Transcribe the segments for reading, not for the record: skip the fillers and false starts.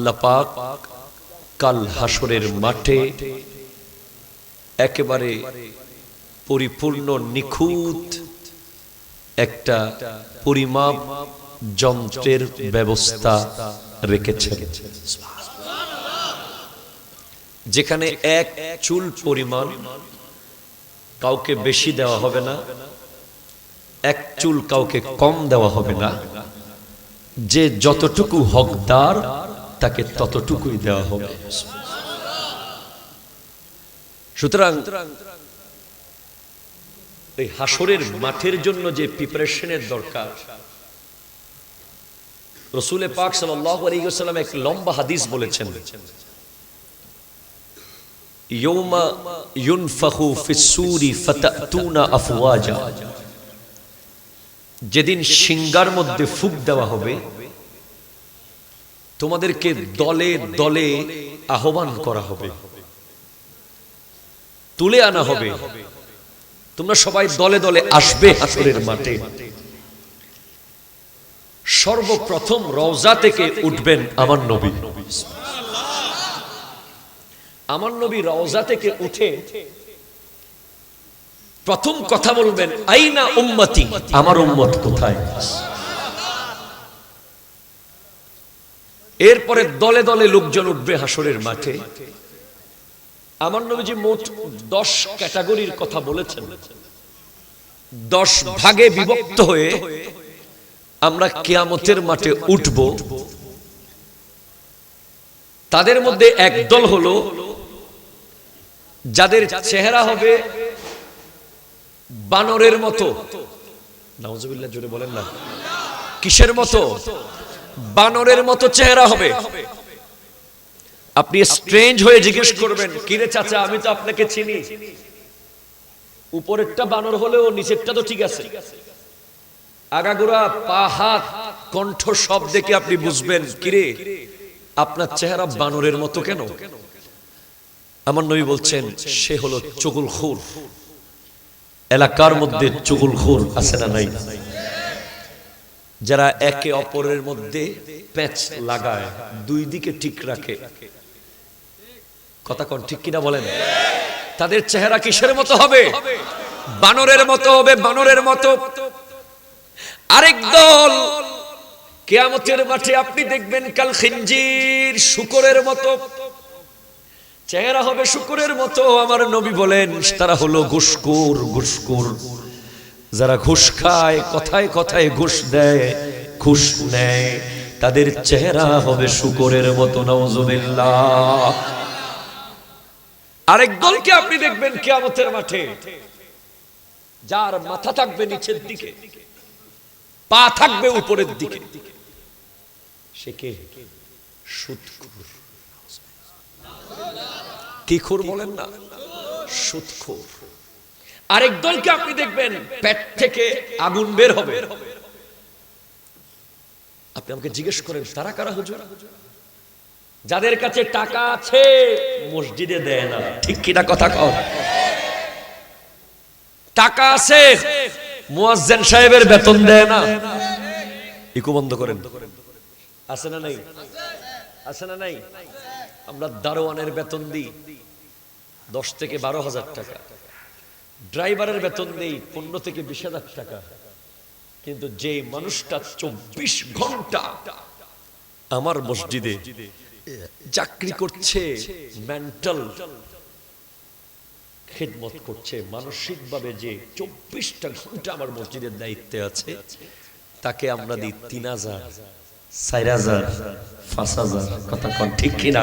আল্লাহ পাক কাল হাসরের মাঠে একেবারে পরিপূর্ণ নিখুঁত একটা পরিমাপ যন্ত্রের ব্যবস্থা রেখেছেন, যেখানে এক চুল পরিমাণ কাউকে বেশি দেওয়া হবে না, এক চুল কাউকে কম দেওয়া হবে না, যে যতটুকু হকদার তাকে ততটুকুই দেওয়া হবে। সুতরাং এই হাসরের মাঠের জন্য যে প্রিপারেশনের দরকার, রাসূল পাক সাল্লাল্লাহু আলাইহি ওয়াসাল্লাম এক লম্বা হাদিস বলেছেন, ইয়াউমা ইউনফাখু ফিস-সূরি ফাতাতুনা আফওয়াজা, যেদিন সিংহার মধ্যে ফুঁক দেওয়া হবে তোমাদেরকে দলে দলে আহ্বান করা হবে, তুলে আনা হবে, তোমরা সবাই দলে দলে আসবে হাসরের মাঠে। সর্বপ্রথম রওজা থেকে উঠবেন আমার নবী। আমার নবী রওজা থেকে উঠে প্রথম কথা বলবেন, আইনা উম্মতি, আমার উম্মত কোথায়। এরপরে দলে দলে লোকজন উঠবে হাসরের মাঠে। আমার নবীজি মোট 10 ক্যাটাগরির কথা বলেছেন। 10 ভাগে বিভক্ত হয়ে আমরা কিয়ামতের মাঠে উঠব। তাদের মধ্যে এক দল হলো যাদের চেহারা হবে বানরের মতো। নাউজুবিল্লাহ, জোরে বলেন না। কিসের মতো? বানরের মতো চেহারা হবে। আপনি স্ট্রেঞ্জ হয়ে জিজ্ঞেস করবেন, কিরে চাচা, আমি তো আপনাকে চিনি। উপরেরটা বানর হলেও নিচেরটা তো ঠিক আছে। আগাগোড়া পা হাত কণ্ঠ সব দেখে আপনি বুঝবেন, কিরে আপনার চেহারা বানরের মতো কেন? আমার নবী বলছেন, সে হলো চুগলখোর। এলাকার মধ্যে চুগলখোর আছে না নাই? যারা একে অপরের মধ্যে প্যাচ লাগায়, দুই দিকে ঠিক রাখে। কথা কোন ঠিক কিনা বলেন? তাদের চেহারা কিসের মতো হবে? বানরের মতো হবে, বানরের মতো। আরেক দল কিয়ামতের মাঠে আপনি দেখবেন কাল খিনজির, শূকরের মতো চেহারা হবে, শূকরের মতো। আমার নবী বলেন, তারা হলো ঘুষখোর। ঘুষখোর যারা ঘুষ খায়, কথায় কথায় ঘুষ দেয়, ঘুষ নেয়, তাদের চেহারা হবে শূকরের মতো। নাউজুবিল্লাহ। আরেক দলকে আপনি দেখবেন কিয়ামতের মাঠে, যার মাথা থাকবে নিচের দিকে, পা থাকবে উপরের দিকে। সে কে? সুদখোর। কি খোর বলেন না? সুদখোর। আরেক দলকে আপনি দেখবেন পেট থেকে আগুন বের হবে। আপনি আমাকে জিজ্ঞেস করেন, তারা কারা হুজুর? যাদের কাছে টাকা আছে, মসজিদে দেয় না। ঠিক কিনা কথা কও? টাকা আছে, মুয়াজ্জিন সাহেবের বেতন দেয় না। ইকো বন্ধ করেন। আছে না নাই? আছে না নাই? আমরা দারোয়ানের বেতন দিই 10 থেকে 12,000 টাকা, ড্রাইভারের বেতন দেই 15 থেকে 20,000 টাকা। কিন্তু যে মানুষটা 24 ঘন্টা আমার মসজিদে চাকরি করছে, মেন্টাল খিদমত করছে, মানসিকভাবে যে 24টা ঘন্টা আমার মসজিদের দায়িত্বে আছে, তাকে আমরা দিই 3,000, 4,000, 5,000। কথা কোন ঠিক কিনা?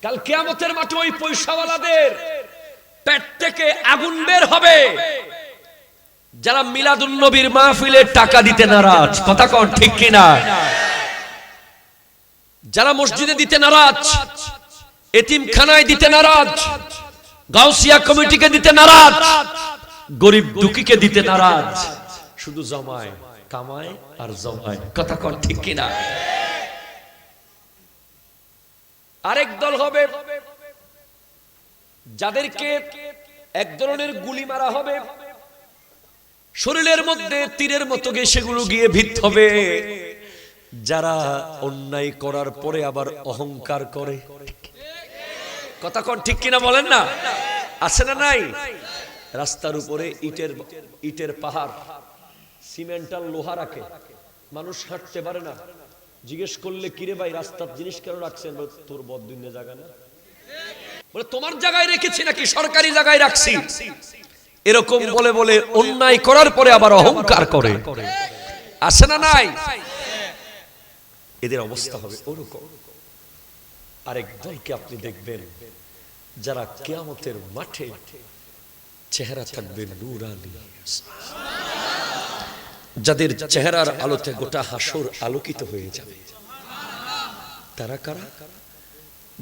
কাল কিয়ামতের মাঠে ওই পয়সাওয়ালাদের পেট থেকে আগুন বের হবে, যারা মিলাদুন নবীর মাহফিলে টাকা দিতে নারাজ। কথা কোন ঠিক কিনা? যারা মসজিদে দিতে নারাজ, এতিমখানায় দিতে নারাজ, গাউসিয়া কমিটিকে দিতে নারাজ, গরিব দুঃখীকে দিতে নারাজ, শুধু জমায়, কামায় আর জমায়। কথা কোন ঠিক কিনা? আরেক দল হবে যাদেরকে এক ধরনের গুলি মারা হবে, শরীরের মধ্যে তীরের মতো গিয়ে সেগুলো গিয়ে ভিত হবে। যারা অন্যায় করার পরে আবার অহংকার করে, কথা কোন ঠিক কিনা বলেন না? আছে না নাই? রাস্তার উপরে ইটের পাহাড়, সিমেন্টাল লোহা রাখে, মানুষ হাঁটতে পারে না। জিজ্ঞেস করলে কিরে ভাই রাস্তার জিনিস কেন রাখছেন? তোর বদদুনিয়া জায়গা না, বলে তোমার জায়গায় রেখেছি নাকি সরকারি জায়গায় রাখছি। এরকম বলে বলে অন্যায় করার পরে আবার অহংকার করে, আছে না নাই? এদের অবস্থা হবে ওরকম। আরেক দলকে আপনি দেখবেন যারা কিয়ামতের মাঠে চেহারা থাকবে নূরানি, যাদের চেহারার আলোতে গোটা হাসর আলোকিত হয়ে যাবে। তারা কারা?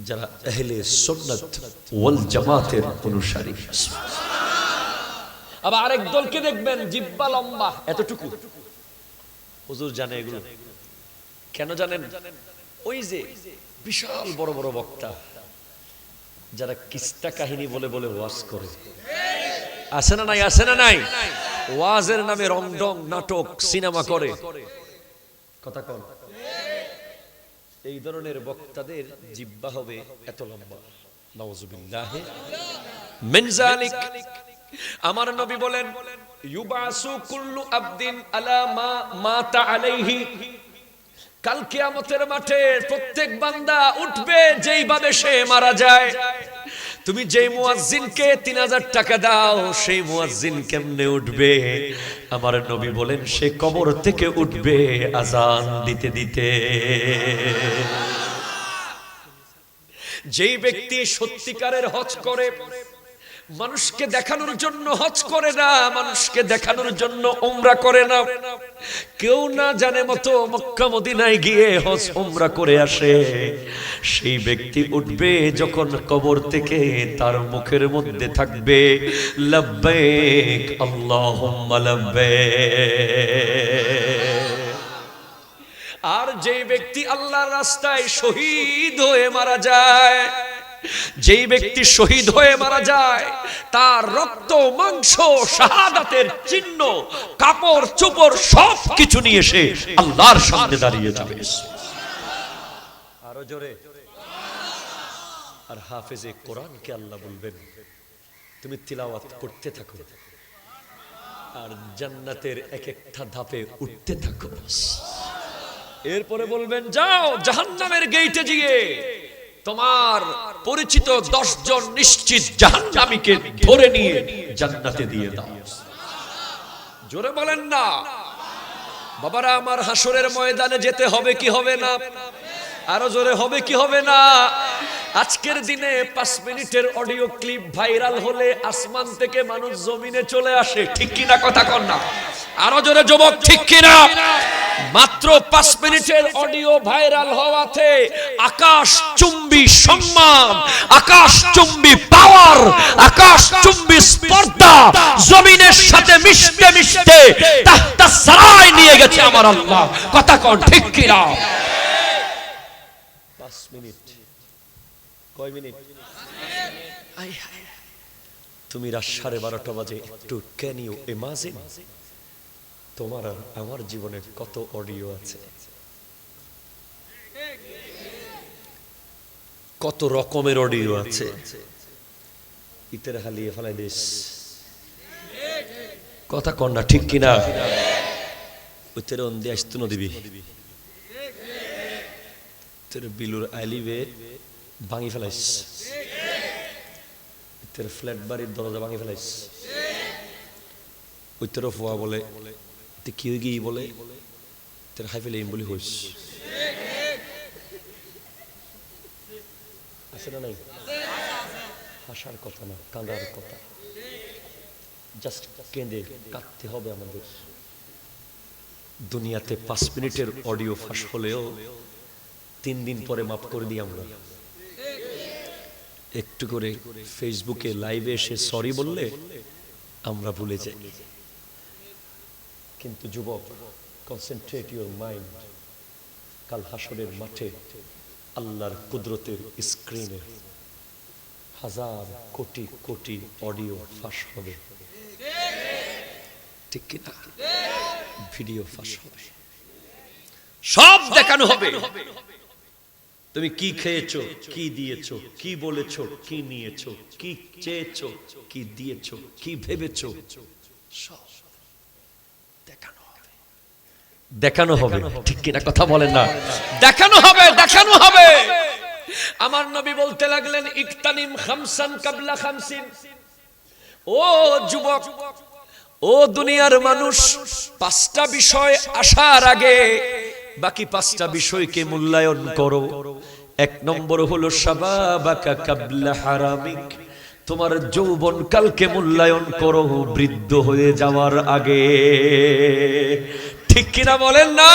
যারা আহলে সুন্নাত ওয়াল জামাতের অনুসারী। আবার আরেক দলকে দেখবেন জিহ্বা লম্বা এতটুকু। হুজুর জানে এগুলো কেন জানেন? ওই যে বিশাল বড় বড় বক্তা যারা কিস্তা কাহিনী বলে বলে ওয়াজ করে, আছে না নাই? আছে না নাই? ওয়াজের নামে রংডং নাটক সিনেমা করে, কথা কন। এই ধরনের বক্তাদের জিহ্বা হবে এত লম্বা, নাউযুবিল্লাহ মিন যালিক। আমার নবী বলেন ইউবাসু কুল্লু আবদিন আলা মা মাতা আলাইহি, কাল কিয়ামতের মাঠে প্রত্যেক বান্দা উঠবে যেইভাবে সে মারা যায়। তুমি যেই মুয়াজ্জিনকে 3000 টাকা দাও, সেই মুয়াজ্জিন কেমনে উঠবে? আমার নবী বলেন সে কবর থেকে উঠবে আযান দিতে দিতে। যেই ব্যক্তি সত্যিকারের হজ করে, মানুষকে দেখানোর জন্য হজ করে না, মানুষকে দেখানোর জন্য উমরা করে না, কেউ না জানে মতো মক্কা মদিনায় গিয়ে হজ উমরা করে আসে, সেই ব্যক্তি উঠবে যখন কবর থেকে, তার মুখের মধ্যে থাকবে লাব্বাইক আল্লাহুম্মা লাব্বাইক। আর যে ব্যক্তি আল্লাহর রাস্তায় শহীদ হয়ে মারা যায়, যেই ব্যক্তি শহীদ হয়ে মারা যায়, তার রক্ত মাংস শাহাদাতের চিহ্ন কাপড় চোপড় সব কিছু নিয়ে এসে আল্লাহর সামনে দাঁড়িয়ে যাবে। আরো জোরে। আর হাফেজে কোরআনকে আল্লাহ বলবেন তুমি তিলাওয়াত করতে থাকো আর জান্নাতের এক একটা ধাপে উঠতে থাকো। এরপরে বলবেন যাও জাহান্নামের গেইটে গিয়ে তোমার পরিচিত 10 জন নিশ্চিত জাহান্নামীকে ধরে নিয়ে জান্নাতে দিয়ে দাও। জোরে বলেন না বাবারা, আমার হাসরের ময়দানে যেতে হবে কি হবে না? আরো জোরে হবে কি হবে না? আজকের দিনে 5 মিনিটের অডিও ক্লিপ ভাইরাল হলে আসমান থেকে মানুষ জমিনে চলে আসে, ঠিক কিনা কথা কন না? আরো জোরে যুবক, ঠিক কিনা? মাত্র 5 মিনিটের অডিও ভাইরাল হওয়াতে আকাশ চুম্বী সম্মান, আকাশ চুম্বী পাওয়ার, আকাশ চুম্বী স্পর্ধা জমিনের সাথে মিশতে মিশতে তাহতা সারায় নিয়ে গেছে আমার আল্লাহ, কথা কন ঠিক কিনা? 5 মিনিট, কয় মিনিট? তুমি রাত 12:30 বাজে একটু ক্যান ইউ ইমাজিন তোমার আর আমার জীবনে কত অডিও আছে, কত রকমের অডিও আছে। ইতের হালিয়ে ফেলাই দিস, কথা কন না ঠিক কিনা? উত্তরে অন্দি আসতো নদীবি তোর বিলুর আইলিবে ভাঙি ফেলাইস, তোর ফ্ল্যাট বাড়ির দরজা ভাঙি ফেলাইস। উত্তর ফুয়া বলে কি হয়ে গিয়ে বলে তোর হাই ফেলে বলি হইস, আছে না নাই? হাসার কথা না, কাঁদার কথা। জাস্ট কেঁদে কাঁদতে হবে আমাদের। দুনিয়াতে 5 মিনিটের অডিও ফাঁস হলেও 3 দিন পরে মাফ করে দিই আমরা। একটু করে ফেসবুকে লাইভে এসে সরি বললে আমরা ভুলে যাই। কিন্তু যুবক, কনসেন্ট্রেট ইউর মাইন্ড। কাল হাসরের মাঠে আল্লাহর কুদরতের স্ক্রিনে 1000 কোটি কোটি অডিও ফাঁস হবে, ঠিক কিনা? ভিডিও ফাঁস হবে। সব দেখানো হবে। তুমি কি খেয়েছো, কি দিয়েছো, কি বলেছো, কি নিয়েছো, কি চেয়েছো, কি দিয়েছো, কি ভেবেছো, সব দেখানো হবে। দেখানো হবে, ঠিক কিনা কথা বলেন না? দেখানো হবে, দেখানো হবে। আমার নবী বলতে লাগলেন, ইকতানিম খামসান কাবলা খামসিন। ও যুবক, ও দুনিয়ার মানুষ, পাঁচটা বিষয় আসার আগে বাকি পাঁচটা বিষয়কে মূল্যায়ন করো। এক নম্বর হলো শাবাবাকা কাবলা হারামিক, তোমার যৌবন কালকে মূল্যায়ন করো বৃদ্ধ হয়ে যাওয়ার আগে। ঠিক কিনা বলেন না?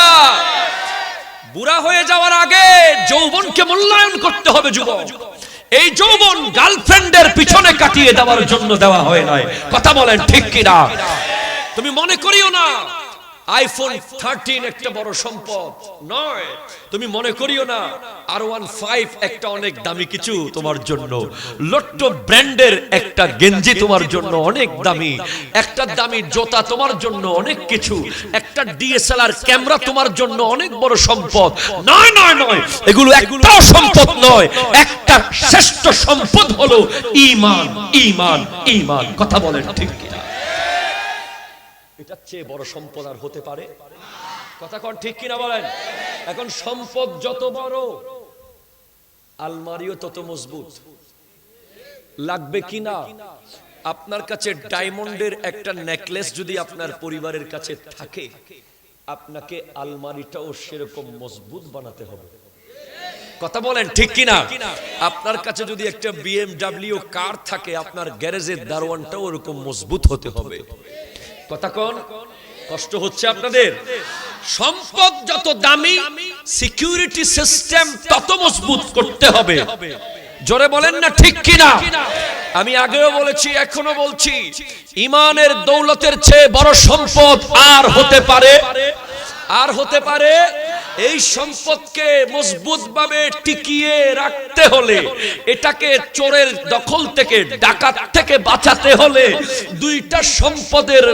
বুড়া হয়ে যাওয়ার আগে যৌবনকে মূল্যায়ন করতে হবে যুবক। এই যৌবন গার্লফ্রেন্ডের পিছনে কাটিয়ে দেওয়ার জন্য দেওয়া হয় নাই। কথা বলেন ঠিক কিনা? তুমি মনে করিও না আইফোন 13 একটা বড় সম্পদ নয়। তুমি মনে করিও না R15 একটা অনেক দামি কিছু তোমার জন্য। লট্টো ব্র্যান্ডের একটা গেঞ্জি তোমার জন্য অনেক দামি, একটা দামি জুতা তোমার জন্য অনেক কিছু, একটা DSLR ক্যামেরা তোমার জন্য অনেক বড় সম্পদ নয়। নয় নয়, এগুলো একটাও সম্পদ নয়। একটা শ্রেষ্ঠ সম্পদ হলো ঈমান, ঈমান, ঈমান। কথা বলেন ঠিক কিনা? এটার চেয়ে বড় সম্পদ আর হতে পারে? কথা কোন ঠিক কিনা বলেন? এখন সম্পদ যত বড়, আলমারিও তত মজবুত লাগবে কিনা? আপনার কাছে ডায়মন্ডের একটা নেকলেস যদি আপনার পরিবারের কাছে থাকে, আপনাকে আলমারিটাও সেরকম মজবুত বানাতে হবে। কথা বলেন ঠিক কিনা? আপনার কাছে যদি একটা BMW কার থাকে, আপনার গ্যারেজের দারোয়ানটাও ওরকম মজবুত হতে হবে। কথা কোন? কষ্ট হচ্ছে আপনাদের? সম্পদ যত দামি, সিকিউরিটি সিস্টেম তত মজবুত করতে হবে। জোরে বলেন না ঠিক কিনা? আমি আগেও বলেছি, এখনো বলছি, ঈমানের দৌলতের চেয়ে বড় সম্পদ আর হতে পারে? আর হতে পারে? এই সম্পদকে মজবুত ভাবে টিকিয়ে রাখতে হলে, এটাকে চোরের দখল থেকে, ডাকাত থেকে বাঁচাতে হলে, দুইটা সম্পদের,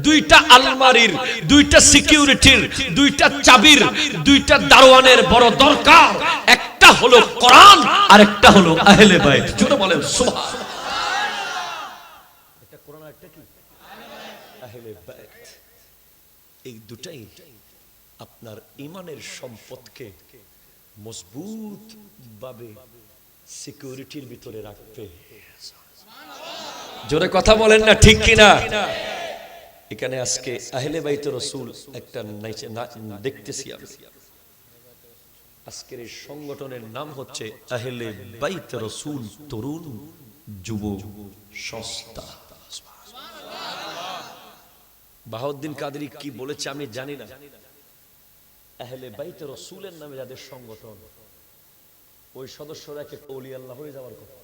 দুইটা আলমারির, দুইটা সিকিউরিটির, দুইটা চাবির, দুইটা দারোয়ানের বড় দরকার। একটা হলো কোরআন আর একটা হলো আহলে বাইত। জোরে বলেন সুবহান। একটা কোরআন আর একটা কি? আহলে বাইত। এই দুটাই আপনার ঈমানের সম্পদকে মজবুত ভাবে সিকিউরিটির ভিতরে রাখবে। জোরে কথা বলেন না ঠিক কিনা? এখানে আজকে আহলে বাইত রাসূল একটা দেখতেছি আমি। আজকের এই সংগঠনের নাম হচ্ছে আহলে বাইত রাসূল তরুণ যুব সংস্থা। বাহাউদ্দিন কাদরি কি বলেছে আমি জানি না। আহলে বাইত রাসূলের নামে যাদের সংগঠন, ওই সদস্যরা এক একটা ওলি আল্লাহ হয়ে যাওয়ার কথা।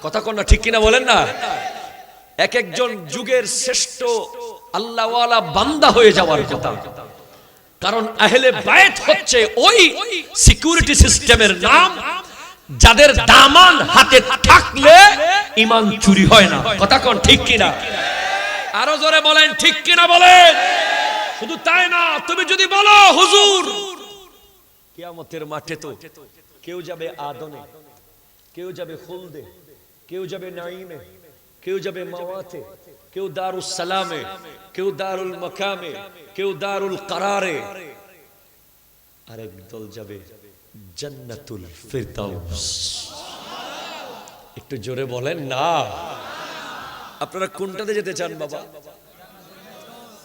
কথা কোন না ঠিক কিনা বলেন না? এক একজন যুগের শ্রেষ্ঠ আল্লাহওয়ালা বান্দা হয়ে যাওয়ার কথা। কারণ আহলে বাইত হচ্ছে ওই সিকিউরিটি সিস্টেমের নাম যাদের দামান হাতে থাকলে ঈমান চুরি হয় না। কথা কোন ঠিক কিনা? আরো জোরে বলেন ঠিক কিনা বলেন। শুধু তাই না, তুমি যদি বলো হুজুর কিয়ামতের মাঠে তো কেউ যাবে আদনে, কেউ যাবে খুলদে, কেউ যাবে নাঈমে, কেউ যাবে মাওয়াতে, কেউ দারুস সালামে, কেউ দারুল মাকামে, কেউ দারুল কারারে, আরেক দল যাবে জান্নাতুল ফিরদাউস। একটু জোরে বলেন না। আপনারা কোনটাতে যেতে চান বাবা?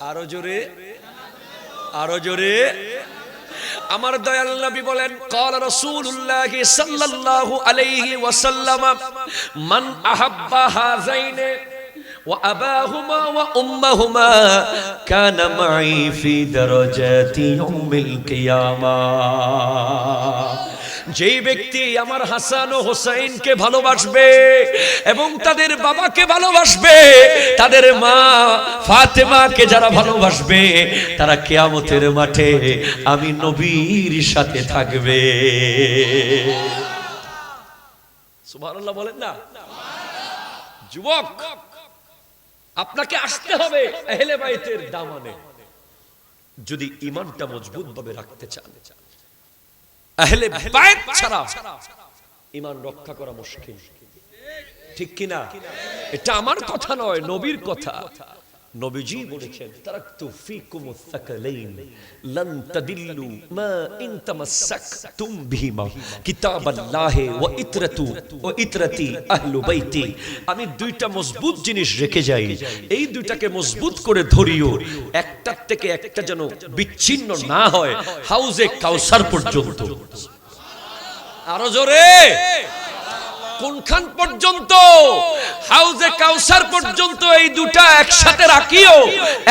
আরো জোরে, আরো জোরে। আমার দয়াল নবী বলেন, قال رسول الله صلى الله عليه وسلم من احب هذين واباهما وامهما كان معي في درجات يوم القيامه। যেই ব্যক্তি আমার হাসান ও হোসেনকে ভালোবাসবে এবং তাদের বাবাকে ভালোবাসবে, তাদের মা ফাতেমাকে যারা ভালোবাসবে, তারা কিয়ামতের মাঠে আমি নবীর সাথে থাকবে। সুবহানাল্লাহ বলেন না? যুবক, আপনাকে আসতে হবে আহলে বাইতের দামানে। যদি ঈমানটা মজবুত ভাবে রাখতে চান, আহলে বাইত ছাড়া ঈমান রক্ষা করা মুশকিল। ঠিক কি না? এটা আমার কথা নয়, নবীর কথা। নবীজি বলেছেন, তারাকতু ফীকুমুস সাকালাইন লান তাদিল্লু মা ইন তামাসসাকতুম বিহিমা কিতাবাল্লাহি ওয়া ইতরাতি আহলু বাইতি। আমি দুইটা মজবুত জিনিস রেখে যাই, এই দুইটাকে মজবুত করে ধরিও, একটার থেকে একটা যেন বিচ্ছিন্ন না হয়, হাউজে কাউসার পর্যন্ত। আরো জোরে, কোনখান পর্যন্ত? হাউজে কাউসার পর্যন্ত। এই দুটা একসাথে রাখিও,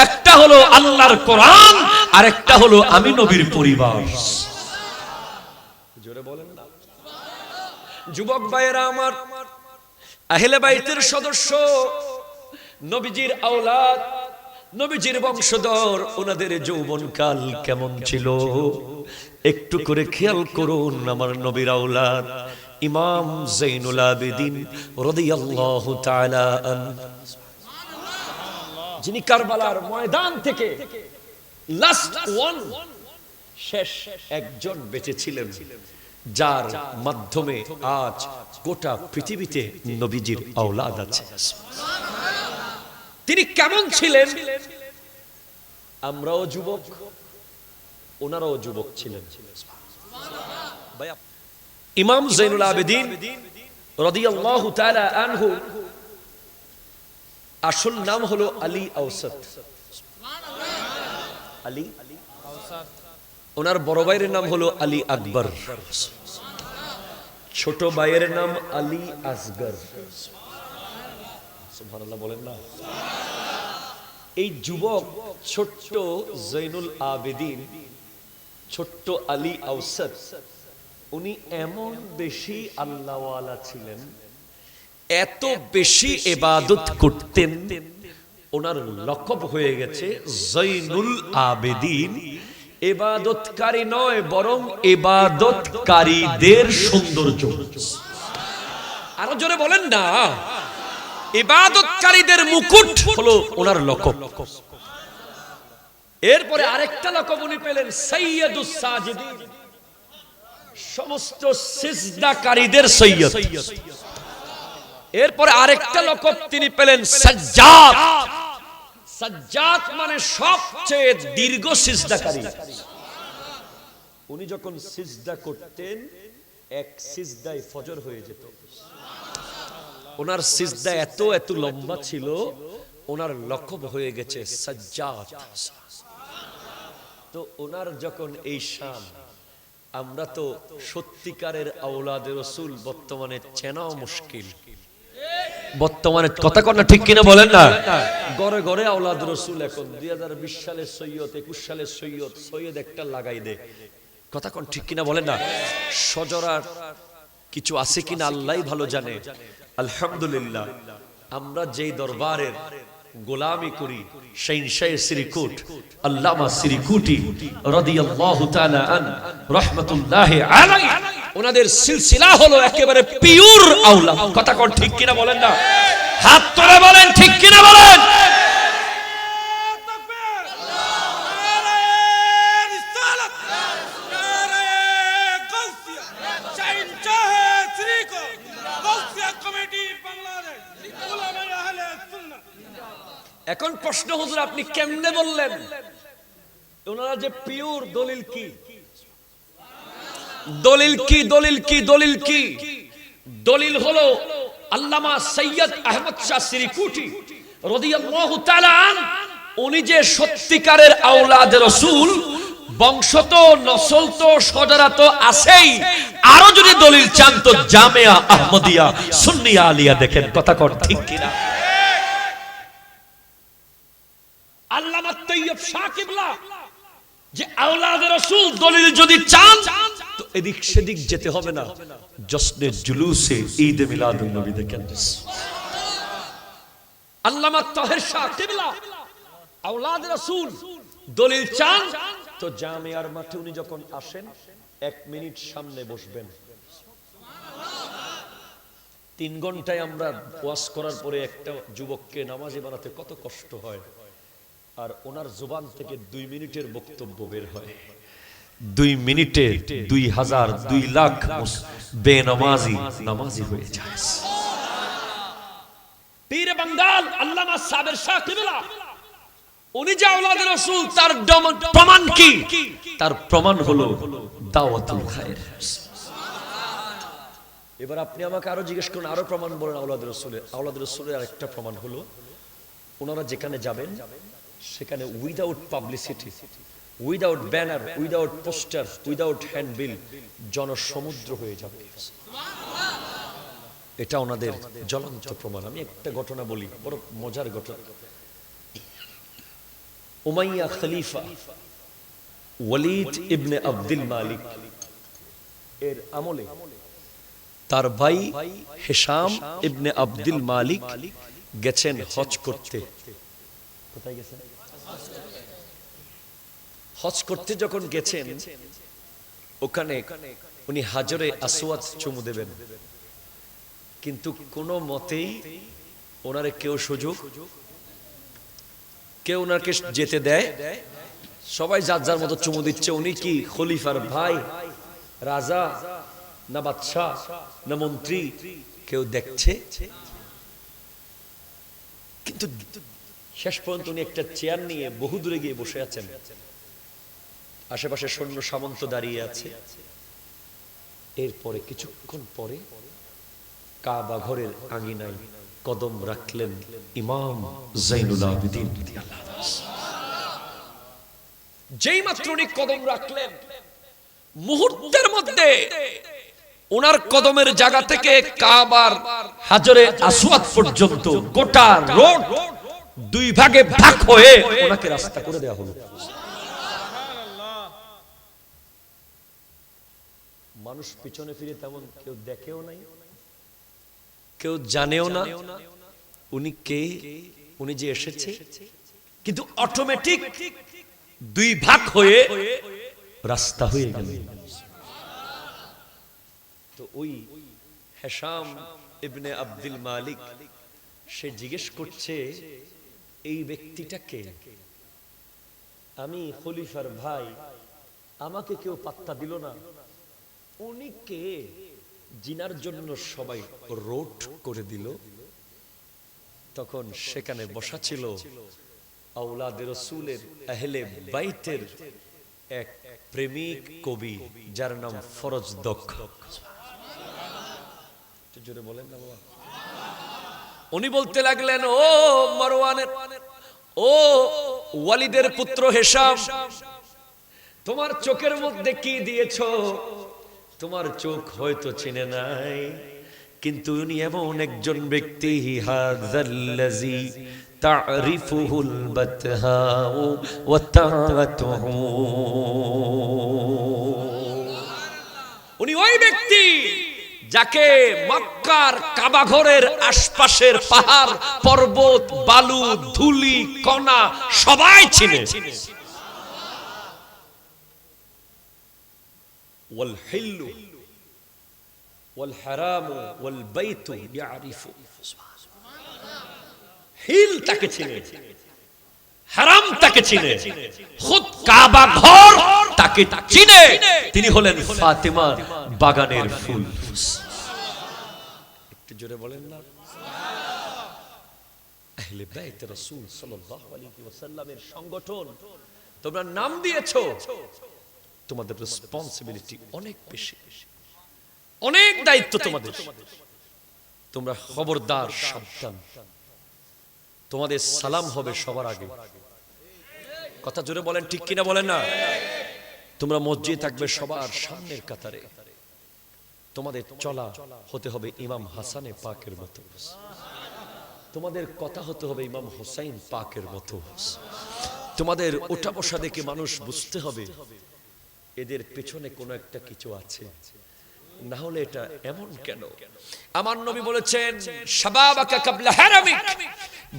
একটা হলো আল্লাহর কোরআন আর একটা হলো আমি নবীর পরিবার। জোরে বলেন না। যুবক ভাইয়েরা আমার, আহলে বাইতের সদস্য, নবীজির আওলাদ, নবীজির বংশধর, ওনাদের যৌবনকাল কেমন ছিল একটু করে খেয়াল করুন। আমার নবীর আওলাদ ইমাম যাইনুল আবেদিন রাদিয়াল্লাহু তাআলা আনহু, যিনি কারবালার ময়দান থেকে লাস্ট ওয়ান, শেষ একজন বেঁচে ছিলেন, যার মাধ্যমে আজ গোটা পৃথিবীতে নবীজির আওলাদ আছে। তিনি কেমন ছিলেন? আমরাও যুবক, ওনারাও যুবক ছিলেন। ইমাম যাইনুল আবেদিন রাদিয়াল্লাহু তাআলা আনহু আসল নাম হলো আলী আওসাত। আলী আওসাত। ওনার বড় ভাইয়ের নাম হলো আলী আকবর, ছোট ভাইয়ের নাম আলী আসগর। সুবহানাল্লাহ বলেন না। এই যুবক ছোট্ট যাইনুল আবেদিন, ছোট্ট আলী আওসাত, উনি এমন বেশি আল্লাহওয়ালা ছিলেন, এত বেশি ইবাদত করতেন, ওনার লকব হয়ে গেছে যাইনুল আবেদিন। ইবাদতকারী নয়, বরং ইবাদতকারীদের সৌন্দর্য। আরো জোরে বলেন না। ইবাদতকারীদের মুকুট হলো ওনার লকব। এরপরে আরেকটা লকব উনি পেলেন সাইয়্যিদুস সাজিদিন, সমস্ত সিজদাকারীদের সৈয়দ। এরপরে আরেকটা লকব তিনি পেলেন সাজ্জাদ। সাজ্জাদ মানে সবচেয়ে দীর্ঘ সিজদাকারী। উনি যখন সিজদা করতেন, এক সিজদায় ফজর হয়ে যেত। ওনার সিজদা এত এত লম্বা ছিল, ওনার লকব হয়ে গেছে সাজ্জাদ। তো ওনার যখন এই শান, আমরা তো সত্যিকারের আওলাদে রাসূল বর্তমানে চেনাও মুশকিল। বর্তমানে কথা কন না, ঠিক কিনা বলেন না। ঘরে ঘরে আওলাদ রাসূল এখন 2020 সালের সৈয়দ, 21 সালের সৈয়দ, সৈয়দ একটা লাগাই দে। কথা কন, ঠিক কিনা বলেন না। সজরার কিছু আছে কিনা আল্লাহই ভালো জানে। আলহামদুলিল্লাহ, আমরা যেই দরবারের গোলামি করি, শাইনশাহ সিরিকুট আল্লামা সিরিকুটি রাদিয়াল্লাহু তাআলা আন রাহমাতুল্লাহি আলাইহি, ওনাদের সিলসিলা হলো একেবারে পিওর আওলাদ। কথা কোন ঠিক কিনা বলেন না। হাত তুলে বলেন ঠিক কিনা বলেন। এখন প্রশ্ন, হুজুর আপনি কেমনে বললেন? ওনারা যে পিওর, দলিল কি? দলিল কি? দলিল কি? দলিল কি? দলিল হলো আল্লামা সৈয়দ আহমদ শাহ সিরিকুটি রাদিয়াল্লাহু তাআলা আন, উনি যে সত্যিকারের আওলাদ রাসূল, বংশ তো নসল তো সজরা তো আছেই, আরো যদি দলিল চান তো জামিয়া আহমদিয়া সুন্নিয়া আলিয়া দেখেন। কথা কর ঠিক কিনা। আল্লামা তৈয়ব শাহ কিবলা যে আওলাদ রাসূল, দলিল যদি চান তো এদিক সেদিক যেতে হবে না, জশ্নে জুলুসে ঈদ মিলাদুন নবী দেখেন। আল্লামা তাহের শাহ কিবলা আওলাদ রাসূল, দলিল চান তো জামিয়ার মাঠে উনি যখন আসেন 1 মিনিট সামনে বসবেন। 3 ঘন্টায় আমরা ওয়াজ করার পরে একটা যুবককে নামাজি বানাতে কত কষ্ট হয়। আর ওনার জবান থেকে 2 মিনিটের বক্তব্য বের হয়, 2 মিনিটে 2000 2 লাখ বেনামাজি নামাজি হয়ে যায়। পীর বাঙ্গাল আল্লামা সাবের শাহ কিবলা উনি যে আওলাদ রাসূল, তার প্রমাণ কি? তার প্রমাণ হলো দাওয়াতুল খায়ের। এবার আপনি আমাকে আরো জিজ্ঞেস করুন, আরো প্রমাণ বলেন আওলাদ রাসূলের। আওলাদ রাসূলের আরেকটা প্রমাণ হলো, ওনারা যেখানে যাবেন সেখানে without publicity, without banner, without poster, without handbill জনসমুদ্র হয়ে যাবে। এটা ওনাদের জ্বলন্ত প্রমাণ। আমি একটা ঘটনা বলি, বড় মজার ঘটনা। উমাইয়া খলিফা ওয়ালিদ ইবনে আব্দুল মালিক এর আমলে তার ভাই হিশাম ইবনে আব্দুল মালিক গেছেন হজ করতে। কোথায় গেছেন? হজ করতে যখন গেছেন, ওখানে উনি হাজরে আসওয়াদ চুমু দেবেন, কিন্তু কোনো মতেই ওনারে কেউ সুযোগ, কেউ ওনাকে যেতে দেয়। সবাই যার যার মতো চুমু দিচ্ছে। উনি কি খলিফার ভাই, রাজা না বাদশাহ না মন্ত্রী, কেউ দেখছে। কিন্তু শেষ পর্যন্ত উনি একটা চেয়ার নিয়ে বহু দূরে গিয়ে বসে আছেন, আশেপাশে সৈন্য সামন্ত দাঁড়িয়ে আছে। এরপরে কিছুক্ষণ পরে কাবা ঘরের আঙিনায় কদম রাখলেন ইমাম যাইনুল আবেদিন রাদিয়াল্লাহু আনহু। যেই মাত্র উনি কদম রাখলেন, মুহূর্তের মধ্যে ওনার কদমের জায়গা থেকে কাবার হাজরে আসওয়াদ পর্যন্ত গোটা রোড 2 ভাগে ভাগ হয়ে ওনাকে রাস্তা করে দেওয়া হলো। মানুষ পিছনে ফিরে তেমন কেউ দেখেও নাই, কেউ জানেও না উনি কে, উনি যে এসেছে। কিন্তু অটোমেটিক 2 ভাগ হয়ে রাস্তা হয়ে গেল। তো ওই হিশাম ইবনে আব্দুল মালিক সে জিজ্ঞেস করছে, এই ব্যক্তিটা কে? আমি খলিফার ভাই, আমাকে কেউ পাত্তা দিল না, উনি কে জিনার জন্য সবাই রোড করে দিল? তখন সেখানে বসা ছিল আওলাদ রাসূলের আহলে বাইতের এক প্রেমিক কবি, যার নাম ফরজ দক্ষ। জোরে বলেন না বাবা। উনি বলতে লাগলেন, ও মারওয়ানের, ও ওয়ালিদের পুত্র হিশাম, তোমার চোখের মধ্যে কি দিয়েছো? তোমার চোখ হয়তো চিনে নাই, কিন্তু উনি এমন একজন ব্যক্তি, হাযাল্লাযী তা'রিফুহুল বাতহাউ ওয়া তা'তুহু। উনি ওই ব্যক্তি যাকে মক্কার কাবা ঘরের আশপাশের পাহাড় পর্বত, বালু, ধুলি, কণা সবাই চিনে। ওয়াল হিল্লু ওয়াল হারামু ওয়াল বাইতু ইয়ারিফু। হিল তাকে চিনে, হারাম তাকে চিনে, খুদ কাবা ঘর তাকে চিনে। তিনি হলেন ফাতেমার বাগানের ফুল। একটু জোরে বলেন না। আহলে বাইত রাসূল সাল্লাল্লাহু আলাইহি ওয়াসাল্লামের সংগঠন তোমরা নাম দিয়েছো, তোমাদের রেসপন্সিবিলিটি অনেক বেশি, অনেক দায়িত্ব তোমাদের। তোমরা খবরদার, সাবধান। তোমাদের সালাম হবে সবার আগে। কথা জোরে বলেন, ঠিক কিনা বলেন না। তোমরা মসজিদে থাকবে সবার সামনের কাতারে। তোমাদের চলা হতে হবে ইমাম হাসানে পাকের মতো, তোমাদের কথা হতে হবে ইমাম হোসাইন পাকের মতো। তোমাদের ওঠা বসা দেখে মানুষ বুঝতে হবে এদের পেছনে কোনো একটা কিছু আছে, না হলে এটা এমন কেন? আমার নবী বলেছেন, শাবাবাকা ক্বাবলা হারামিক,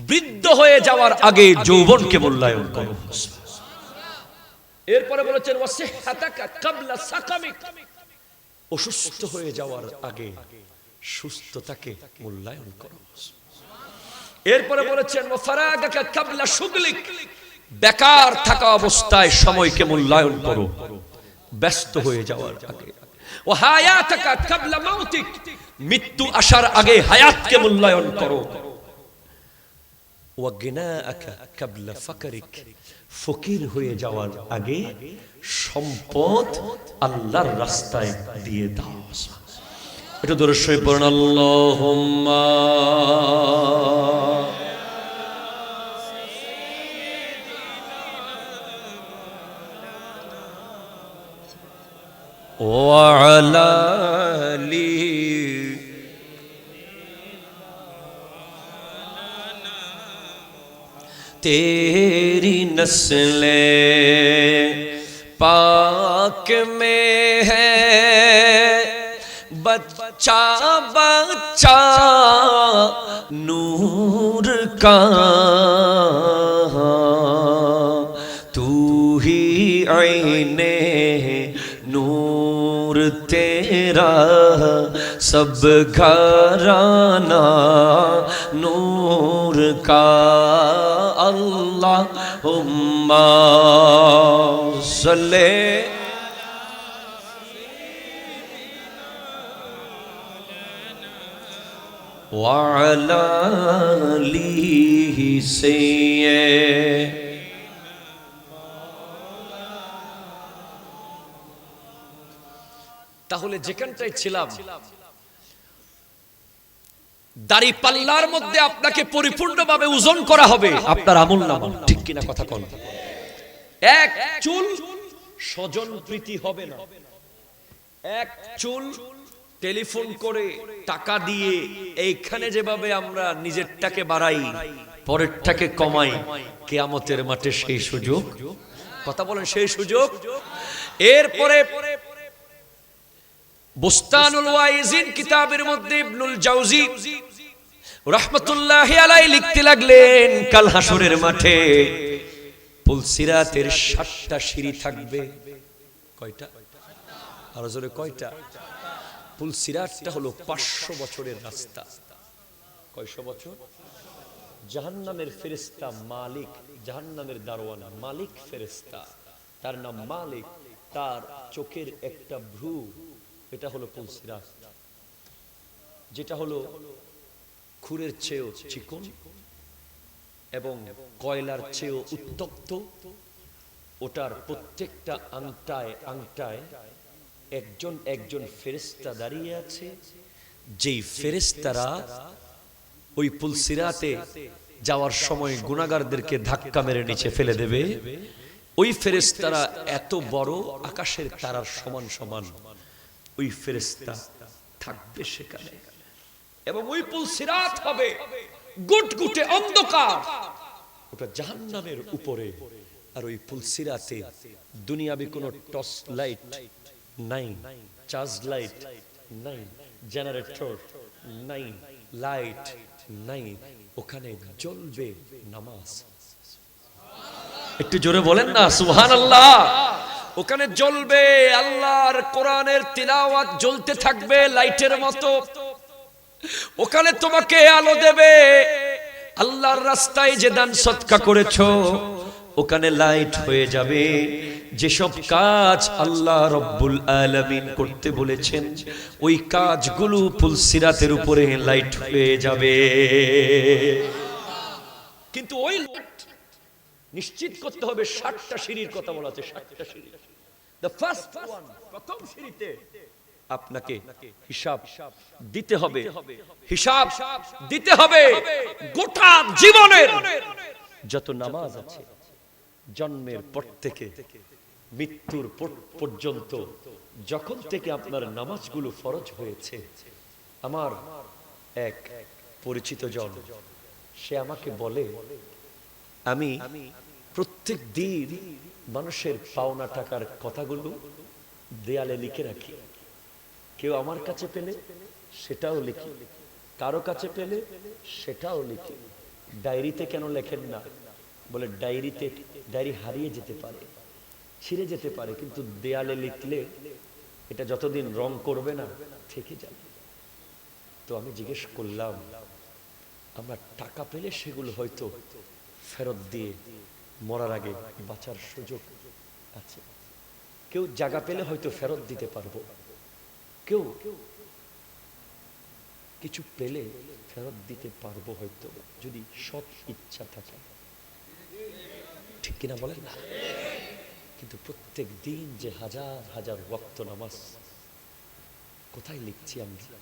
বৃদ্ধ হয়ে যাওয়ার আগে যৌবনকে মূল্যায়ন করো। এরপরে বলেছেন, ওয়াসিহহাতাকা ক্বাবলা সাকামিক, অসুস্থ হয়ে যাওয়ার আগে সুস্থতাকে মূল্যায়ন করো। এরপরে বলেছেন, ওয়াফারাগাকা ক্বাবলা শুগলিক, বেকার থাকা অবস্থায় সময়কে মূল্যায়ন করো ব্যস্ত হয়ে যাওয়ার আগে। ও হায়াতাকা ক্বাবলা মাউতিক, মৃত্যু আসার আগে হায়াতকে মূল্যায়ন করো। ওয়া গিনাআকা ক্বাবলা ফাকরিক, ফকির হয়ে যাওয়ার আগে সম্পদ আল্লাহর রাস্তায় দিয়ে দাও। এটা দরুদ শরীফ পড়ুন, আল্লাহুম্মা ওয়া আলা আলি तेरी नस्ले पाक में है बच्चा बच्चा नूर का, तू ही आईने नूर तेरा सब घराना नूर का। अल्लाहुम्मा सल्ले व अला आलिहि सय्यिद। তাহলে যেখানটায় ছিলাম, দাড়ি পাল্লার মধ্যে আপনাকে পরিপূর্ণভাবে ওজন করা হবে আপনার আমলনামা, ঠিক কিনা কথা কোন? এক চুল স্বজন প্রীতি হবে না, এক চুল টেলিফোন করে টাকা দিয়ে এইখানে যেভাবে আমরা নিজেরটাকে বাড়াই পরেরটাকে কমাই, কিয়ামতের মাঠে সেই সুযোগ, কথা বলেন সেই সুযোগ। এরপরে বুস্তানুল ওয়াইজিন কিতাবের মধ্যে ইবনুল জাওজি রাহমাতুল্লাহি আলাইহি লিখতে লাগলেন, কাল হাসরের মাঠে পুলসিরাতের 7টা সিঁড়ি থাকবে। কয়টা? আরো জোরে কয়টা? পুলসিরাতটা হলো 500 বছরের রাস্তা। কয়শো বছর? জাহান্নামের ফেরেশতা মালিক, জাহান্নামের দারওয়ান মালিক ফেরেশতা, তার নাম মালিক, তার চোখের একটা ভ্রু, এটা হলো পুলসিরাত, যেটা হলো খুরের চেয়েও চিকন এবং কয়লার চেয়েও উত্তপ্ত। ওটার প্রত্যেকটা আংটায় আংটায় একজন একজন ফেরেশতা দাঁড়িয়ে আছে, যেই ফেরেশতারা ওই পুলসিরাতে যাওয়ার সময় গুনাহগারদেরকে ধাক্কা মেরে নিচে ফেলে দেবে। ওই ফেরেশতারা এত বড়, আকাশের তারার সমান সমান ওই ফেরেশতা থাকবে সেখানে, এবং ওই পুলসিরাত হবে গুটগুটে অন্ধকার, ওটা জাহান্নামের উপরে। আর ওই পুলসিরাতে দুনিয়াবি কোনো টর্চ লাইট নাই, চার্জ লাইট নাই, জেনারেটর নাই, লাইট নাই, ওখানে জ্বলবে নামাজ। একটু জোরে বলেন না সুবহানাল্লাহ। ওখানে জ্বলবে আল্লাহর কোরআনের তিলাওয়াত, জ্বলতে থাকবে লাইটের মতো। ওখানে তোমাকে আলো দেবে, আল্লাহর রাস্তায় যে দান সদকা করেছো ওখানে লাইট হয়ে যাবে। যেসব কাজ আল্লাহ রব্বুল আলামিন করতে বলেছেন ওই কাজগুলো পুলসিরাতের উপরে লাইট হয়ে যাবে। কিন্তু ওই নিশ্চিত করতে হবে 7টা সিঁড়ির কথা বলা আছে, 7টা সিঁড়ি। দ্য ফার্স্ট ওয়ান, প্রথম সিঁড়িতে আপনাকে হিসাব দিতে হবে, হিসাব দিতে হবে গোটা জীবনের যত নামাজ আছে, জন্মের পর থেকে মৃত্যুর পর্যন্ত যখন থেকে আপনার নামাজগুলো ফরজ হয়েছে। আমার এক পরিচিত জন, সে আমাকে বলে, আমি প্রত্যেক দিন মানুষের পাওনা টাকার কথাগুলো দেয়ালে লিখে রাখি। কেউ আমার কাছে পেলে সেটাও লিখি, কারো কাছে পেলে সেটাও লিখি। ডায়েরিতে কেন লেখেন না? বলে ডায়েরিতে, ডায়েরি হারিয়ে যেতে পারে, ছিঁড়ে যেতে পারে, কিন্তু দেয়ালে লিখলে এটা যতদিন রং করবে না থেকে যাবে। তো আমি জিজ্ঞেস করলাম, আমরা টাকা পেলে সেগুলো হয়তো ফেরত দিয়ে মরার আগে বাঁচার সুযোগ আছে। কেউ জায়গা পেলে হয়তো ফেরত দিতে পারবো, কেউ কিছু পেলে ফেরত দিতে পারবো হয়তো, যদি সৎ ইচ্ছা থাকে, ঠিক কিনা বলেন না? কিন্তু প্রত্যেক দিন যে হাজার হাজার ওয়াক্ত নামাজ কোথায় লিখছি আমরা,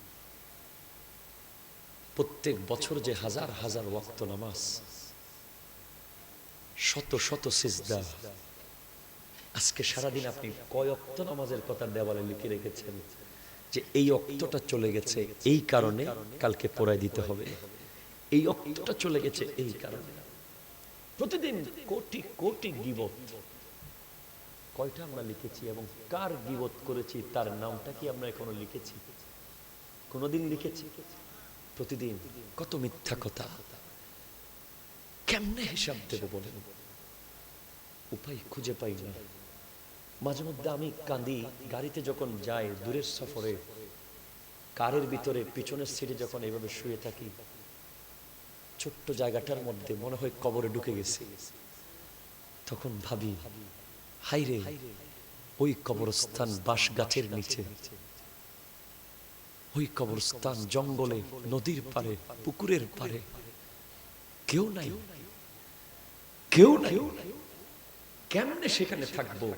প্রত্যেক বছর যে হাজার হাজার ওয়াক্ত নামাজ, শত শত সিজদা, আজকে সারাদিন আপনি কয় ওয়াক্ত নামাজের কথা দেওয়ালে লিখে রেখেছেন যে এই ওয়াক্তটা চলে গেছে এই কারণে কালকে পড়ায় দিতে হবে, এই ওয়াক্তটা চলে গেছে এই কারণে। প্রতিদিন কোটি কোটি গীবত, কয়টা আমরা লিখেছি এবং কার গীবত করেছি তার নামটা কি আমরা এখনো লিখেছি? কোনদিন লিখেছি? প্রতিদিন কত মিথ্যা কথা, কেমনে হিসাব দেব বলেন? উপায় খুঁজে পাই না। মাঝে মধ্যে আমি কাঁদি, গাড়িতে যখন যাই দূরের সফরে, কারের ভিতরে পিছনের সিটে যখন এইভাবে শুয়ে থাকি, ছোট্ট জায়গাটার মধ্যে মনে হয় কবরে ঢুকে গেছি। তখন ভাবি, হাইরে ওই কবরস্থান বাঁশ গাছের নিচে, ওই কবরস্থান জঙ্গলে, নদীর পারে, পুকুরের পারে, কেউ নাই, কেউ নাই, কেমনে সেখানে থাকবো?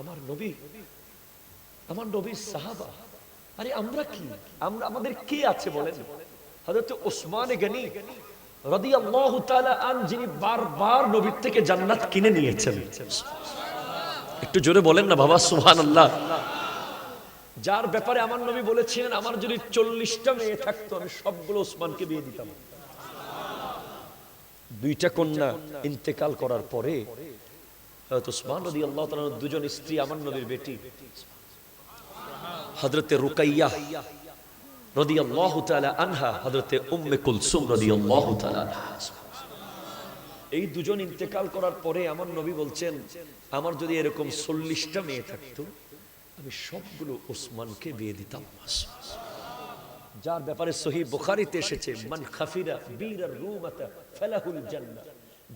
আমার নবী, আমার নবীর সাহাবা, আরে আমরা কি, আমরা আমাদের কি আছে বলেন? হযরত ওসমান গনি রাদিয়াল্লাহু তাআলা আন, যিনি বারবার নবীর থেকে জান্নাত কিনে নিয়েছেন, একটু জোরে বলেন না বাবা সুবহানাল্লাহ। যার ব্যাপারে আমার নবী বলেছিলেন, আমার যদি 40টা মেয়ে থাকতো আমি সবগুলো ওসমানকে বিয়ে দিতাম। দুইটা কন্যা ইন্তেকাল করার পরে হযরত ওসমান রাদিয়াল্লাহু তাআলার দুজন স্ত্রী আমার নবীর বেটি হযরতে রুকাইয়া রাদিয়াল্লাহু তাআলা আনহা, হযরতে উম্মে কুলসুম রাদিয়াল্লাহু তাআলা আনহা, এই দুজন ইন্তেকাল করার পরে আমার নবী বলছেন, আমার যদি এরকম 40টা মেয়ে থাকতো আমি সবগুলো ওসমানকে বিয়ে দিতাম। যার ব্যাপারে সহিহ বুখারীতে এসেছে, মান খাফিরা বীরার রুমাতা ফালাহুল জান্নাহ,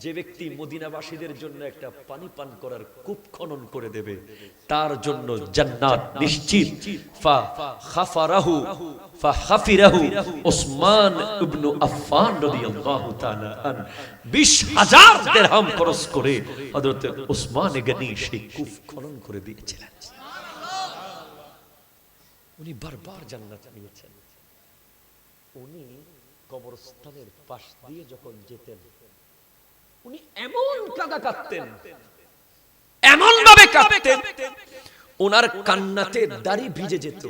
যে ব্যক্তি মদিনাবাসীদের জন্য একটা পানি পান করার কূপ খনন করে দেবে তার জন্য জান্নাত নিশ্চিত। ফা খাফারাহু ফা হাফিরাহু ওসমান ইবনে আফফান রাদিয়াল্লাহু তাআলা আন 20,000 দিরহাম খরচ করে হযরত ওসমান গনি সেই কূপ খনন করে দিয়েছিলেন। উনি বারবার জান্নাত পেয়েছেন। উনি কবরস্থানের পাশ দিয়ে যখন যেতেন উনি এমন কাঁদা কাঁদতেন, এমন ভাবে কাঁদতেন, ওনার কান্নাতে দাড়ি ভিজে যেত।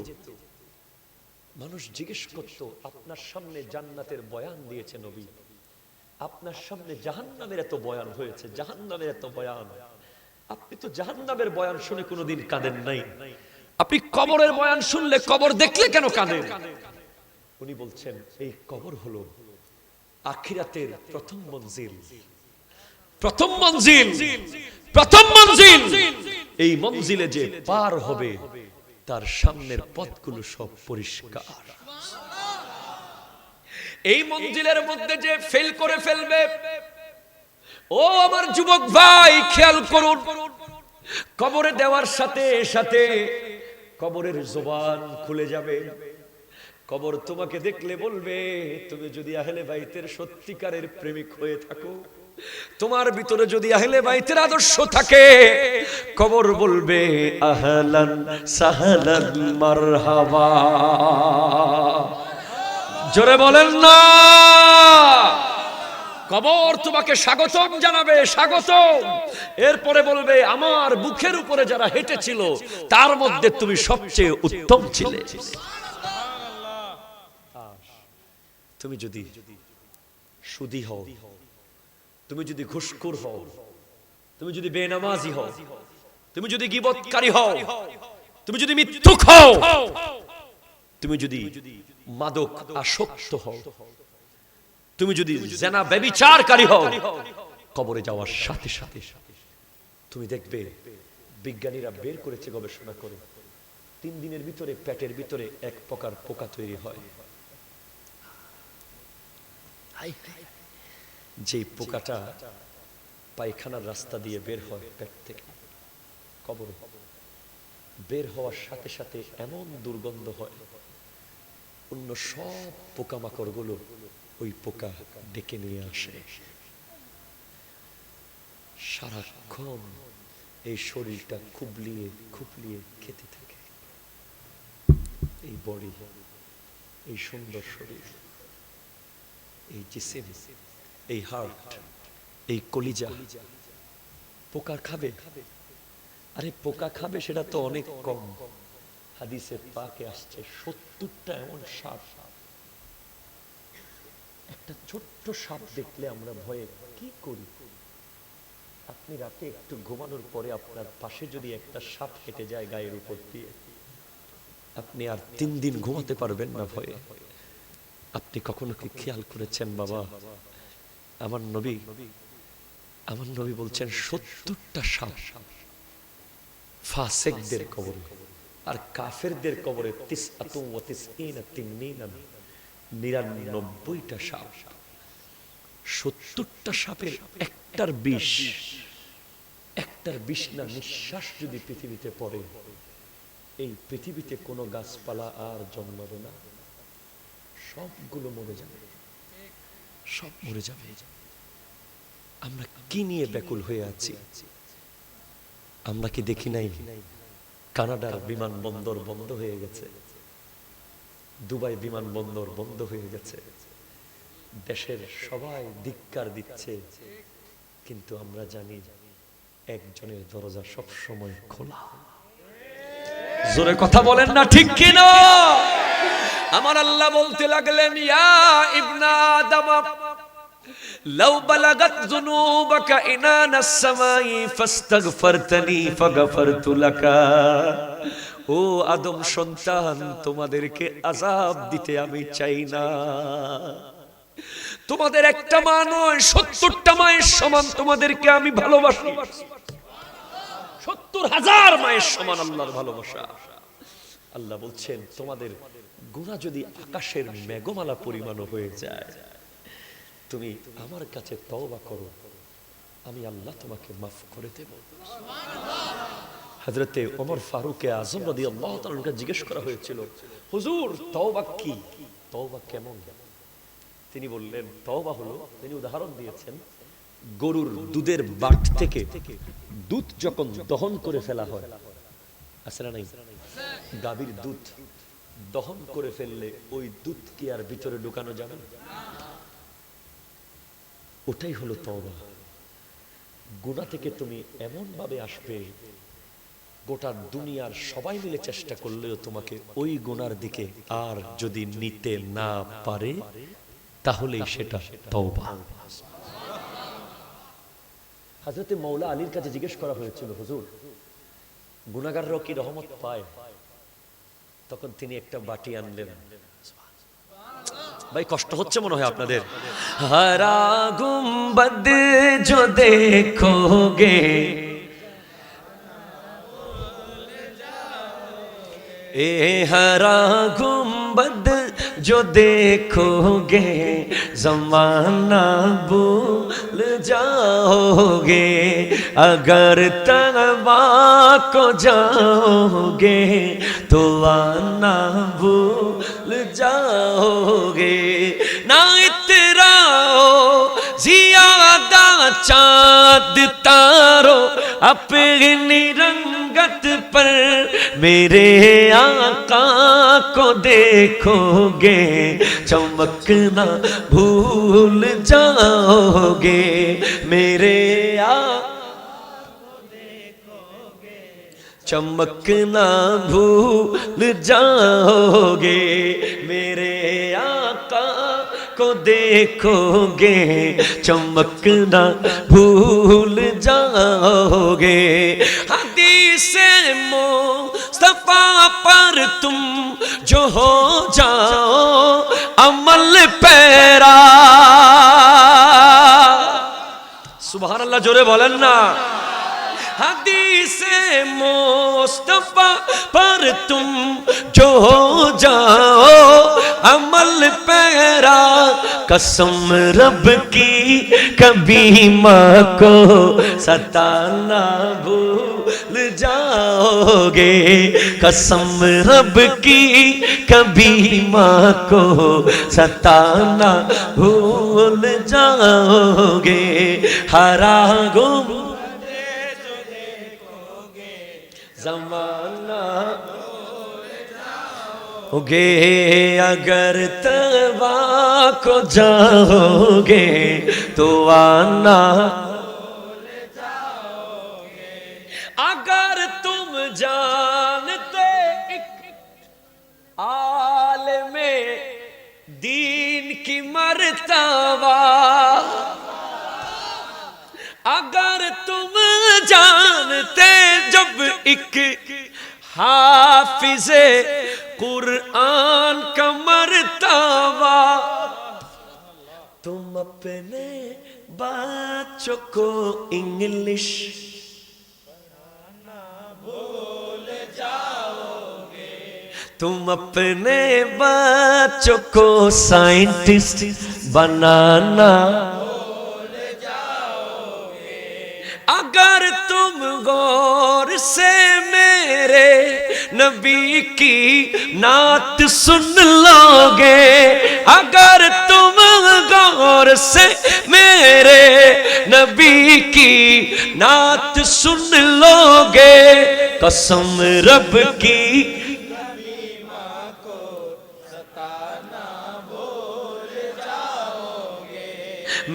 মানুষ জিজ্ঞেস করত, আপনার সামনে জান্নাতের বয়ান দিয়েছে নবী, আপনার সামনে জাহান্নামের এত বয়ান হয়েছে, জাহান্নামের এত বয়ান, আপনি তো জাহান্নামের বয়ান শুনে কোনোদিন কাঁদেন নাই, আপনি কবরের বয়ান শুনলে, কবর দেখলে কেন কাঁদেন? উনি বলছেন, এই কবর হলো আখিরাতের প্রথম মঞ্জিল, প্রথম মঞ্জিল, প্রথম মঞ্জিল। এই মঞ্জিলে যে পার হবে তার সামনের পথগুলো সব পরিষ্কার। এই মঞ্জিলের মধ্যে যে ফেল করে ফেলবে, ও আমার যুবক ভাই খেয়াল করুন, কবরে দেওয়ার সাথে সাথে কবরের জবান খুলে যাবে। কবর তোমাকে দেখলে বলবে, তুমি যদি আহলে বাইতের সত্যিকারের প্রেমিক হয়ে থাকো, তোমার ভিতরে যদি আহলে বাইতের আদর্শ থাকে, কবর বলবে আহলান সাহলান মারহাবা। জোরে বলেন না, কবর তোমাকে স্বাগতম জানাবে, স্বাগতম। এরপরে বলবে, আমার বুকের উপরে যারা হেঁটেছিল তার মধ্যে তুমি সবচেয়ে উত্তম ছিলে। তুমি যদি সুদী হও, তুমি যদি ঘুষখোর হও, তুমি যদি বেনামাজি হও, তুমি যদি গীবতকারী হও, তুমি যদি মিথ্যুক হও, তুমি যদি মাদক আসক্ত হও, তুমি যদি জিনা ব্যভিচারকারী হও, কবরে যাওয়ার সাথে সাথে তুমি দেখবে, বিজ্ঞানীরা বের করেছে গবেষণা করে, 3 দিনের ভিতরে পেটের ভিতরে এক প্রকার পোকা তৈরি হয়। যে পোকাটা পায়খানার রাস্তা দিয়ে বের হয় পেট থেকে কবরে, বের হওয়ার সাথে সাথে এমন দুর্গন্ধ হয়, অন্য সব পোকামাকড় গুলো ওই পোকা ডেকে নিয়ে আসে। সারাক্ষণ এই শরীরটা খুবলিয়ে খুবলিয়ে খেতে থাকে। এই বডি, এই সুন্দর শরীর, এই জিসিম, এই হার্ট, এই কলিজা পোকা খাবে। আরে পোকা খাবে সেটা তো অনেক কম, হাদিসে পাকে আসছে 70টা এমন সাপ। একটা ছোট্ট সাপ দেখলে আমরা ভয়ে কি করি? আপনি রাতে একটু ঘুমানোর পরে আপনার পাশে যদি একটা সাপ কেটে যায় গায়ের উপর দিয়ে, আপনি আর 3 দিন ঘুমাতে পারবেন না ভয়ে। আপনি কখনো কি খেয়াল করেছেন বাবা, আমার নবী বলছেন 70টা সাপ ফাসিকদের কবরে, আর কাফেরদের কবরে 99টা সাপ। 70টা সাপের একটার বিষ না নিঃশ্বাস যদি পৃথিবীতে পড়ে, এই পৃথিবীতে কোনো গাছপালা আর জন্মাবে না, সবগুলো মরে যাবে, সব মরে যাবে। আমরা কি নিয়ে ব্যাকুল হয়ে আছি? আমরা কি দেখি নাই কানাডার বিমানবন্দর বন্ধ হয়ে গেছে, দুবাই বিমানবন্দর বন্ধ হয়ে গেছে, দেশের সবাই ধিক্কার দিচ্ছে, কিন্তু আমরা জানি একজনের দরজা সব সময় খোলা। জোরে কথা বলেন না ঠিক কিনা? আমার আল্লাহ বলতে লাগলেন, ইয়া ইবনা আদম লাউ বালাগাত যুনুবাকা ইনানাস সামাই ফাস্তাগফারতানি ফাগফারতু লাকা। ও আদম সন্তান, তোমাদেরকে আযাব দিতে আমি চাই না। তোমাদের একটা মা নয়, 70টা মায়ের সমান তোমাদেরকে আমি ভালোবাসি। 70,000 মায়ের সমান আল্লাহর ভালোবাসা। আল্লাহ বলছেন, তোমাদের গুনাহ যদি আকাশের মেঘমালা পরিমাণও হয়ে যায়, তুমি আমার কাছে তওবা করো, আমি আল্লাহ তোমাকে মাফ করে দেব। হযরতে ওমর ফারুক আযম রাদিয়াল্লাহু তাআলাকে জিজ্ঞেস করা হয়েছিল, হুজুর তওবা কি, তওবা কেমন? তিনি বললেন, তওবা হলো, তিনি উদাহরণ দিয়েছেন, গরুর দুধের বাট থেকে দুধ যখন দহন করে ফেলা হয়, আছে না নাই? গাভীর দুধ দহন করে ফেললে ওই দুধ কি আর ভিতরে ঢুকানো যাবে? ওটাই হলো তওবা। গুনাহ থেকে তুমি এমন ভাবে আসবে, গোটা দুনিয়ার সবাই মিলে চেষ্টা করলেও তোমাকে ওই গুনার দিকে আর যদি নিতে না পারে, তাহলেই সেটা তওবা। হযরতে মাওলা আলীর কাছে জিজ্ঞেস করা হয়েছিল, হুজুর গুনাহগাররা কি রহমত পায়? তখন তিনি একটা বাটি আনলেন। ভাই কষ্ট হচ্ছে মনে হয় আপনাদের। হারা গুম্বদ जो देखोगे ए हरा गुम्बद जो देखोगे ज़माना भूल जाओगे, अगर तौबा को जाओगे तो आना भूल जाओगे। ना इतराओ ज़ियादा चाँद तारो अपनी रंगत पर, मेरे आका को देखोगे चमकना भूल जाओगे। मेरे चमकना भूल जाओगे, मेरे आका को देखोगे चमकना भूल जाओगे। हदीसे मुस्तफा पर तुम जो हो जाओ अमल पैरा। सुभान अल्लाह, जोरे बोलें ना। हदीसे मुस्तफा पर तुम जो हो जाओ अमल पैरा, कसम रब की कभी माँ को सताना भूल जाओगे, कसम रब की कभी माँ को सताना भूल जाओगे। हरा गुम ज़माना होगे, अगर तवा को जाओगे तो आना, अगर तुम जानते एक आलिमे दीन की मर्तबा, अगर तुम जानते जब एक हाफिज़े कुरान का मर्तबा, तुम अपने बच्चों को इंग्लिश भूल जाओगे, तुम अपने बच्चों को साइंटिस्ट बनाना भूल जाओगे, अगर तुम गौर से मेरे नबी की नात सुन लोगे, अगर तुम गौर से मेरे नबी की नात सुन लोगे, कसम रब की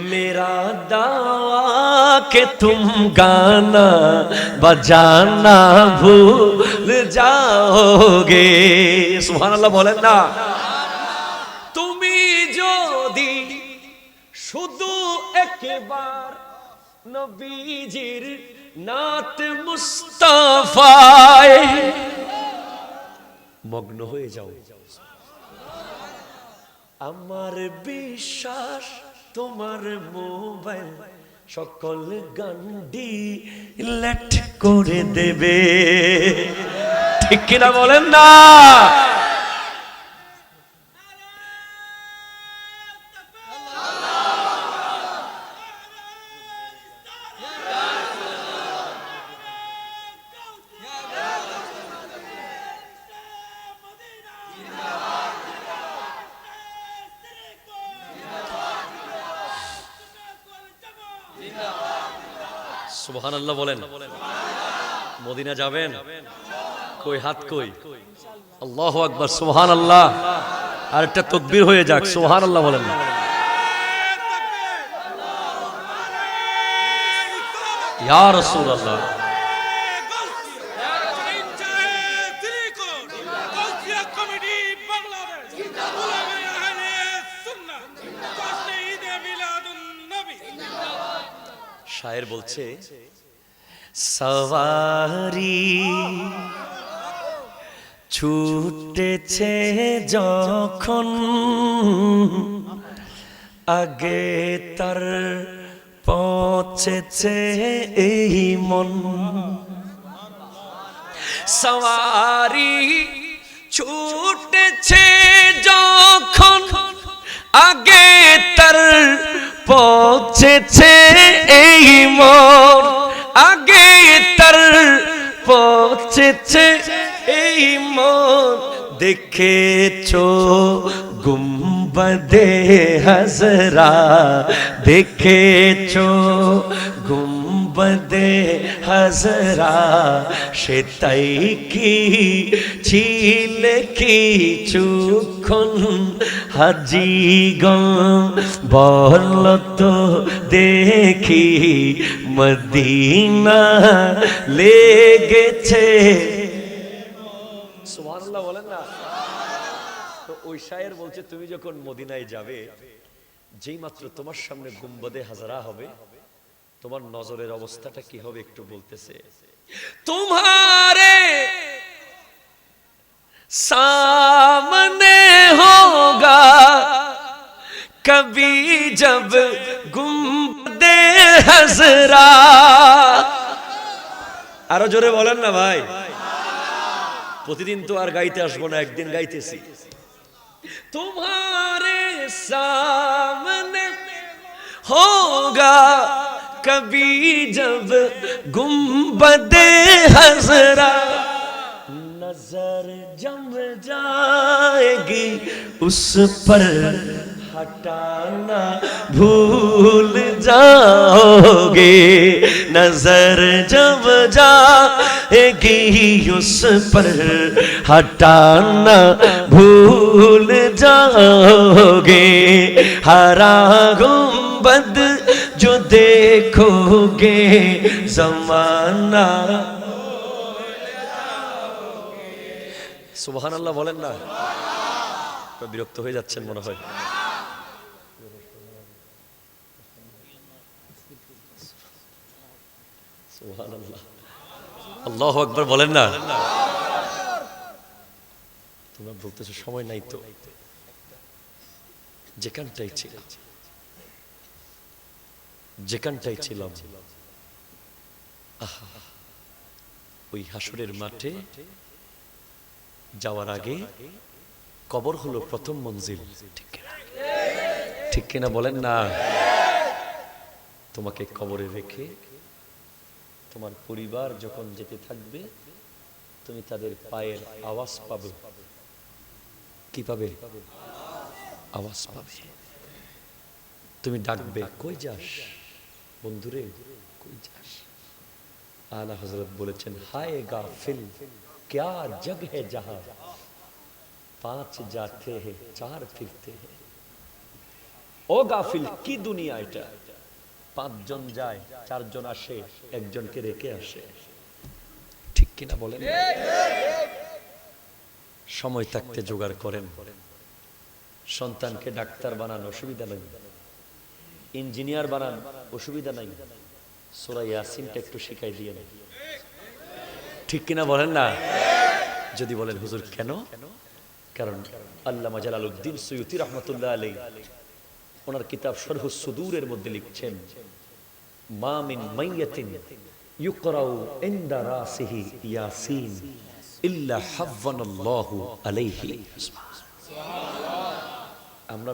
मेरा दावा कि तुम गाना बजाना भूल जाओगे। सुभान अल्लाह बोलें ना। তুমি যদি শুধু একবার নবীজির নাত মুস্তাফায় মগ্ন হয়ে যাও, আমার বিশ্বাস তোমার মোবাইল সকল গান ডিলিট করে দেবে। ঠিক কিনা বলেন না? সুবহানাল্লাহ বলেন। মদিনা যাবেন? কই হাত কই? আল্লাহু আকবার, সুবহানাল্লাহ। আর একটা তাকবীর হয়ে যাক, সুবহানাল্লাহ বলেন না। ইয়া রাসূলুল্লাহ, শায়ের বলছে, সওয়ারি ছুটেছে যখন আগে তার পৌঁছেছে এই মন, সওয়ারি ছুটেছে যখন আগে তার পৌঁছেছে এই মন, আগে তার পৌঁছেছে এই মন। দেখেছো গুম্বদে হজরা, দেখেছো গুম্বদে হজরা, সেটাই কি ছিলে কিছুক্ষণ হাজিগণ বল তো দেখি মদিনা লেগেছে। সুবহানাল্লাহ বলেন না। তো ওই শায়ের বলছে, তুমি যখন মদিনায় যাবে, যেই মাত্র তোমার সামনে গুম্বদে হাজারা হবে, তোমার নজরের অবস্থাটা কি হবে একটু বলতেছে। तुम्हारे सामने होगा कभी जब गुंबदे हजरा। আরো জোরে বলেন না ভাই। প্রতিদিন তো আর গাইতে আসবো না, একদিন গাইতেছি। तुम्हारे सामने जाऊंगा कभी जब गुंबदे हजरा नजर जम जाएगी उस पर हटाना भूल जाओगे नजर जब जाएगी उस पर हटाना भूल जाओगे हरा गुंबद जो देखोगे जमाना সুবহানাল্লাহ বলেন না বিরক্ত হয়ে যাচ্ছেন মনে হয় সুবহানাল্লাহ আল্লাহু আকবার বলেন না তোমরা বলতেছো সময় নাই তো যেখানটাই ছিলাম আহা ওই হাসরের মাঠে যাওয়ার আগে কবর হলো প্রথম মঞ্জিল ঠিক কিনা বলেন না তোমাকে কবরে রেখে তোমার পরিবার যখন যেতে থাকবে তুমি তাদের পায়ের আওয়াজ পাবে কি পাবে আওয়াজ পাবে তুমি ডাকবে কই যাস বন্ধুরে কই যাস আলা হযরত বলেছেন হায় গাফিল क्या जग है जहां पांच जाते हैं चार फिरते हैं ও গাফিল কি দুনিয়া এটা পাঁচজন যায় চারজন আসে একজনকে রেখে আসে ঠিক কিনা বলেন সময় থাকতে জোগাড় করেন সন্তানকে ডাক্তার বানান অসুবিধা নাই ইঞ্জিনিয়ার বানান অসুবিধা নাই সূরা ইয়াসিনটা একটু শিখাই দিয়ে নেন ঠিক কিনা বলেন না যদি বলেন হুজুর কেন কারণ আল্লামা জালালউদ্দিন সুয়ুতী রাহমাতুল্লাহ আলাইহি ওনার কিতাব শরহুস সুদূরের মধ্যে লিখছেন মা মিন মাইয়াতিন ইউকরাউ ইনদা রাসিহি ইয়াসিন ইল্লা হাফযানাল্লাহু আলাইহি সুবহানাল্লাহ আমরা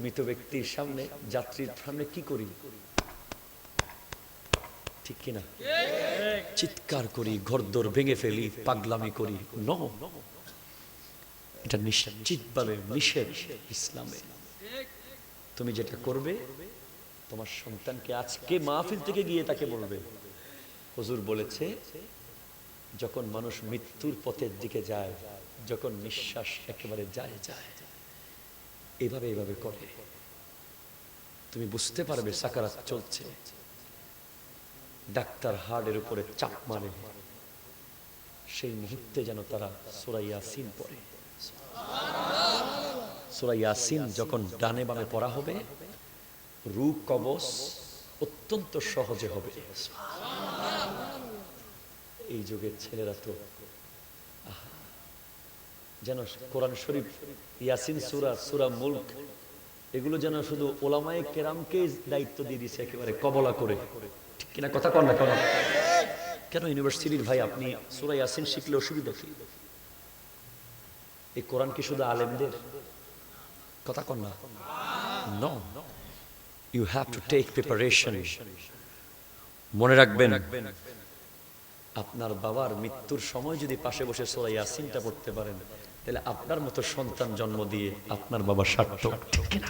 মৃত ব্যক্তির সামনে যাত্রীর সামনে কি করি ঠিক কিনা চিৎকার করি ঘরদোর ভেঙে ফেলি পাগলামি করি নো এটা নিশ্চিতভাবে নিষেধ ইসলামে তুমি যেটা করবে তোমার সন্তানকে আজকে মাহফিল থেকে গিয়ে তাকে বলবে হুজুর বলেছে যখন মানুষ মৃত্যুর পথের দিকে যায় যখন নিঃশ্বাস একেবারে যায় এভাবে করে তুমি বুঝতে পারবে সাকারাত চলছে ডাক্তার হাড়ের উপরে চাপ মারে সেই মুহূর্তে যেন তারা সূরা ইয়াসিন পড়ে সূরা ইয়াসিন যখন ডানে বামে পড়া হবে রূহ কবজ অত্যন্ত সহজে হবে এই যুগের ছেলেরা তো যেন কোরআন শরীফ ইয়াসিন সূরা মুলক এগুলো যেন শুধু ওলামায়ে কেরামকে দায়িত্ব দিয়ে দিয়েছে একেবারে কবলা করে ঠিক কিনা কথা কন না কেন ইউনিভার্সিটির ভাই আপনি সূরা ইয়াসিন শিখলে অসুবিধা কি এই কোরআন কি শুধু আলেমদের কথা কন না no you have to take preparation মনে রাখবেন আপনার বাবার মৃত্যুর সময় যদি পাশে বসে সূরা ইয়াসিনটা পড়তে পারেন তাহলে আপনার মতো সন্তান জন্ম দিয়ে আপনার বাবা সার্থক ঠিক কিনা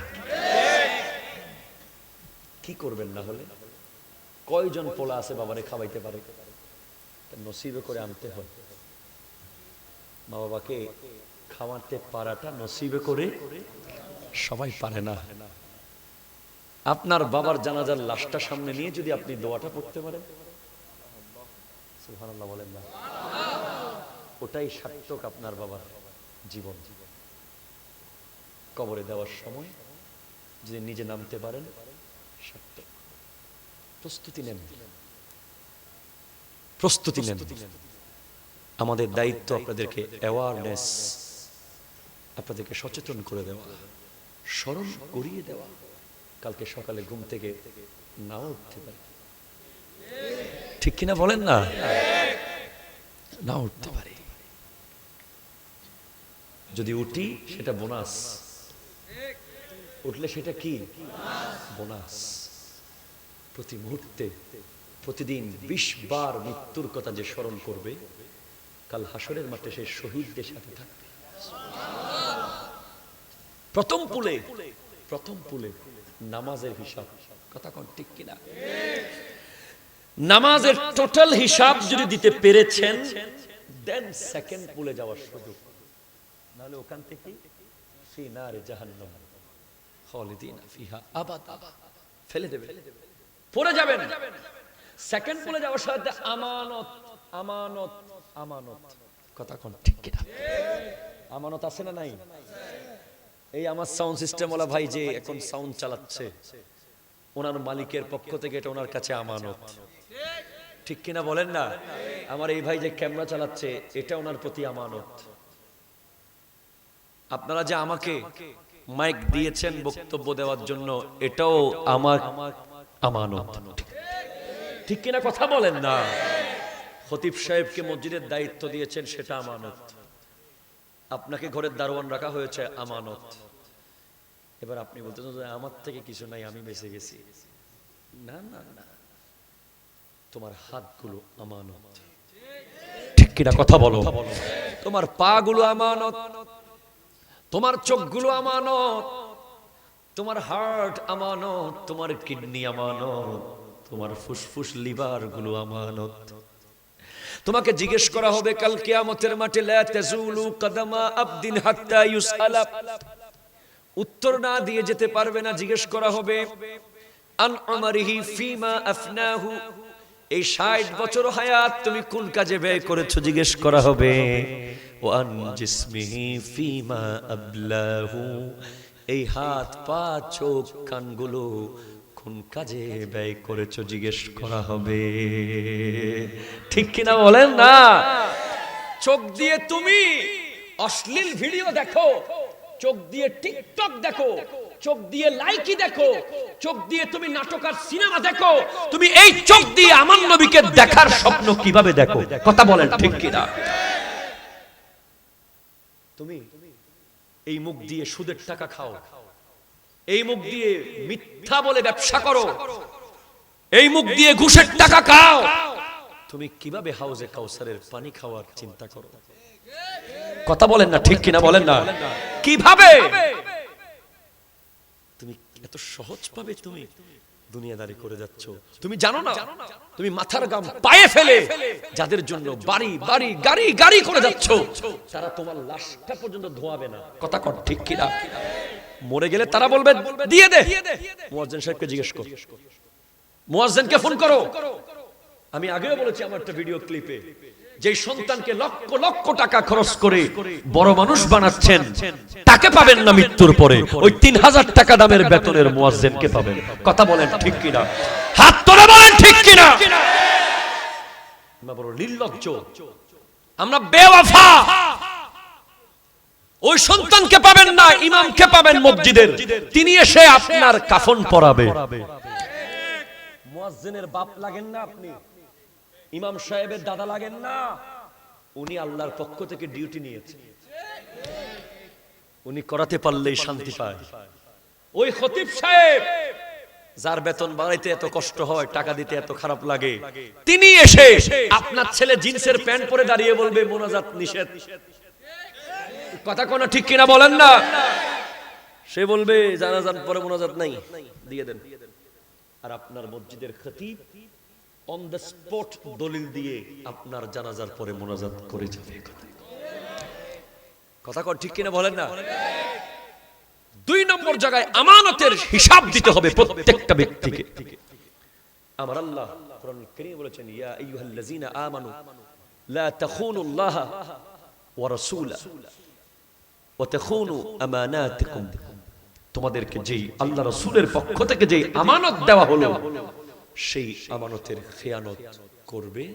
কি করবেন না হলে কয়জন পোলা আছে বাবারে খাওয়াইতে পারে নসিবে করে আনতে হয় মা বাবাকে খাওয়াতে পারাটা নসিবে করে সবাই পারে না আপনার বাবার জানাজার লাশটা সামনে নিয়ে যদি আপনি দোয়াটা পড়তে পারেন সুবহানাল্লাহ বলেন না ওটাই সার্থক আপনার বাবার জীবন কবরে দেওয়ার সময় যদি নিজে নামতে পারেন সার্থক প্রস্তুতি নেন আমাদের দায়িত্ব আপনাদেরকে অ্যাওয়ারনেস আপনাদেরকে সচেতন করে দেওয়া স্মরণ করিয়ে দেওয়া কালকে সকালে ঘুম থেকে নাও উঠতে পারে ঠিক কিনা বলেন না না উঠতে পারে যদি উঠি সেটা বোনাস উঠলে সেটা কি বোনাস প্রতি মুহূর্তে প্রতিদিন 20 বার মৃত্যুর কথা যে স্মরণ করবে, কাল হাসরের মাঠে সে শহীদদের সাথে থাকবে। প্রথম পুলে নামাজের হিসাব, কথা কোন ঠিক কিনা? নামাজের টোটাল হিসাব যদি দিতে পেরেছেন, দেন সেকেন্ড পুলে যাওয়ার সুযোগ, নাহলে ওখান থেকে ফি নারে জাহান্নাম খালিদিনা ফিহা আবাদা ফেলে দেবে, পড়ে যাবেন। সেকেন্ড পুলে যাওয়ার সাথে আমানত আমানত আমানত, কথা কোন ঠিক কিনা? আমানত আছে না নাই? এই আমার সাউন্ড সিস্টেম ওলা ভাই যে এখন সাউন্ড চালাচ্ছে, ওনার মালিকের পক্ষ থেকে এটা ওনার কাছে আমানত, ঠিক কিনা বলেন না? আমার এই ভাই যে ক্যামেরা চালাচ্ছে, এটা ওনার প্রতি আমানত। আপনারা যে আমাকে মাইক দিয়েছেন বক্তব্য দেওয়ার জন্য, এটাও আমার আমানত, ঠিক কিনা কথা বলেন না? খতিব সাহেবকে মসজিদের দায়িত্ব দিয়েছেন, সেটা আমানত। আপনাকে ঘরের দারোয়ান রাখা হয়েছে, আমানত। এবার আপনি বলতেছেন আমার থেকে কিছু নাই, আমি বেঁচে গেছি। না না না, তোমার হাতগুলো আমানত, ঠিক কিনা কথা বলো? তোমার পা গুলো আমানত, তোমার চোখগুলো আমানত, তোমার হার্ট আমানত, তোমার কিডনি আমানত, তোমার ফুসফুস লিভার গুলো আমানত। তোমাকে জিজ্ঞেস করা হবে কাল কিয়ামতের মাঠে, লা তাজুলু কদমা আবদিন হাত্তা ইউসালা, উত্তর না দিয়ে যেতে পারবে না। জিজ্ঞেস করা হবে আন উমরিহি ফিমা আফনাহু, এই 60 বছর হায়াত তুমি কোন কাজে ব্যয় করেছো জিজ্ঞেস করা হবে। ওয়ান জিসমিহি ফিমা আবলাহু, এই হাত পা চোখ কানগুলো কোন কাজে ব্যয় করেছো জিজ্ঞেস করা হবে, ঠিক কিনা বলেন না? চোখ দিয়ে তুমি অশ্লীল ভিডিও দেখো, চোখ দিয়ে টিকটক দেখো, চোখ দিয়ে লাইকি দেখো, চোখ দিয়ে তুমি নাটক আর সিনেমা দেখো, তুমি এই চোখ দিয়ে আমার নবীকে দেখার স্বপ্ন কিভাবে দেখো, কথা বলেন ঠিক কিনা? তুমি এই মুখ দিয়ে সুদের টাকা খাও, এই মুখ দিয়ে মিথ্যা বলে ব্যবসা করো, এই মুখ দিয়ে ঘুষের টাকা খাও, তুমি কিভাবে হাউজে কাউসারের পানি খাওয়ার চিন্তা করো, কথা বলেন না ঠিক কিনা বলেন না? কিভাবে তুমি এত সহজ ভাবে তুমি দুনিয়াদারি করে যাচ্ছ? তুমি জানো না তুমি মাথার গাম পায়ে ফেলে যাদের জন্য বাড়ি বাড়ি গাড়ি গাড়ি করে যাচ্ছ, তারা তোমার লাশটা পর্যন্ত ধোয়াবে না, কথা কর ঠিক কিনা? মরে গেলে তারা বলবে দিয়ে দে, মুয়াজ্জিন সাহেবকে জিজ্ঞেস কর, মুয়াজ্জিনকে ফোন করো। আমি আগেও বলেছি আমার একটা ভিডিও ক্লিপে, যে সন্তানকে লক্ষ লক্ষ টাকা খরচ করে বড় মানুষ বানাচ্ছেন, তাকে পাবেন না মৃত্যুর পরে, ওই 3000 টাকা দামের বেতনের মুয়াজ্জিনকে পাবেন, কথা বলেন ঠিক কিনা? হাত তুলে বলেন ঠিক কিনা? আমরা বড় নির্লজ্জ, আমরা বেওয়াফা। ওই সন্তানকে পাবেন না, ইমামকে পাবেন মসজিদের, তিনি এসে আপনার কাফন পরাবে। মুয়াজ্জিনের বাপ লাগেন না আপনি, ইমাম সাহেবের দাদা লাগেন না, উনি আল্লাহর পক্ষ থেকে ডিউটি নিয়েছেন, উনি করাতে পারলেই শান্তি পায়। ওই খতিব সাহেব যার বেতন বাড়াইতে এত কষ্ট হয়, টাকা দিতে এত খারাপ লাগে, তিনি এসে আপনার ছেলে জিন্সের প্যান্ট পরে দাঁড়িয়ে বলবে মোনাজাত নিষেধ, কথা কোন ঠিক কিনা বলেন না? সে বলবে জানাজার পরে মোনাজাত নাই, দিয়ে দেন। আর আপনার মসজিদের খতিব অন দ্য স্পট দলিল দিয়ে আপনার জানাজার পরে মোনাজাত করে যাবে, কথা কর ঠিক কিনা বলেন না? 2 নম্বর জায়গায় আমানতের হিসাব দিতে হবে প্রত্যেকটা ব্যক্তিকে। আমার আল্লাহ কোরআন কারীমে বলেছেন, ইয়া আইয়ুহাল্লাযীনা আমানু লা তাখুনুল্লাহ ওয়া রাসূলা ওয়া তাখুনু আমানাতিকুম, তোমাদেরকে যেই আল্লাহ রাসূলের পক্ষ থেকে যেই আমানত দেওয়া হলো, সেই আমানতের খেয়ানত করবে,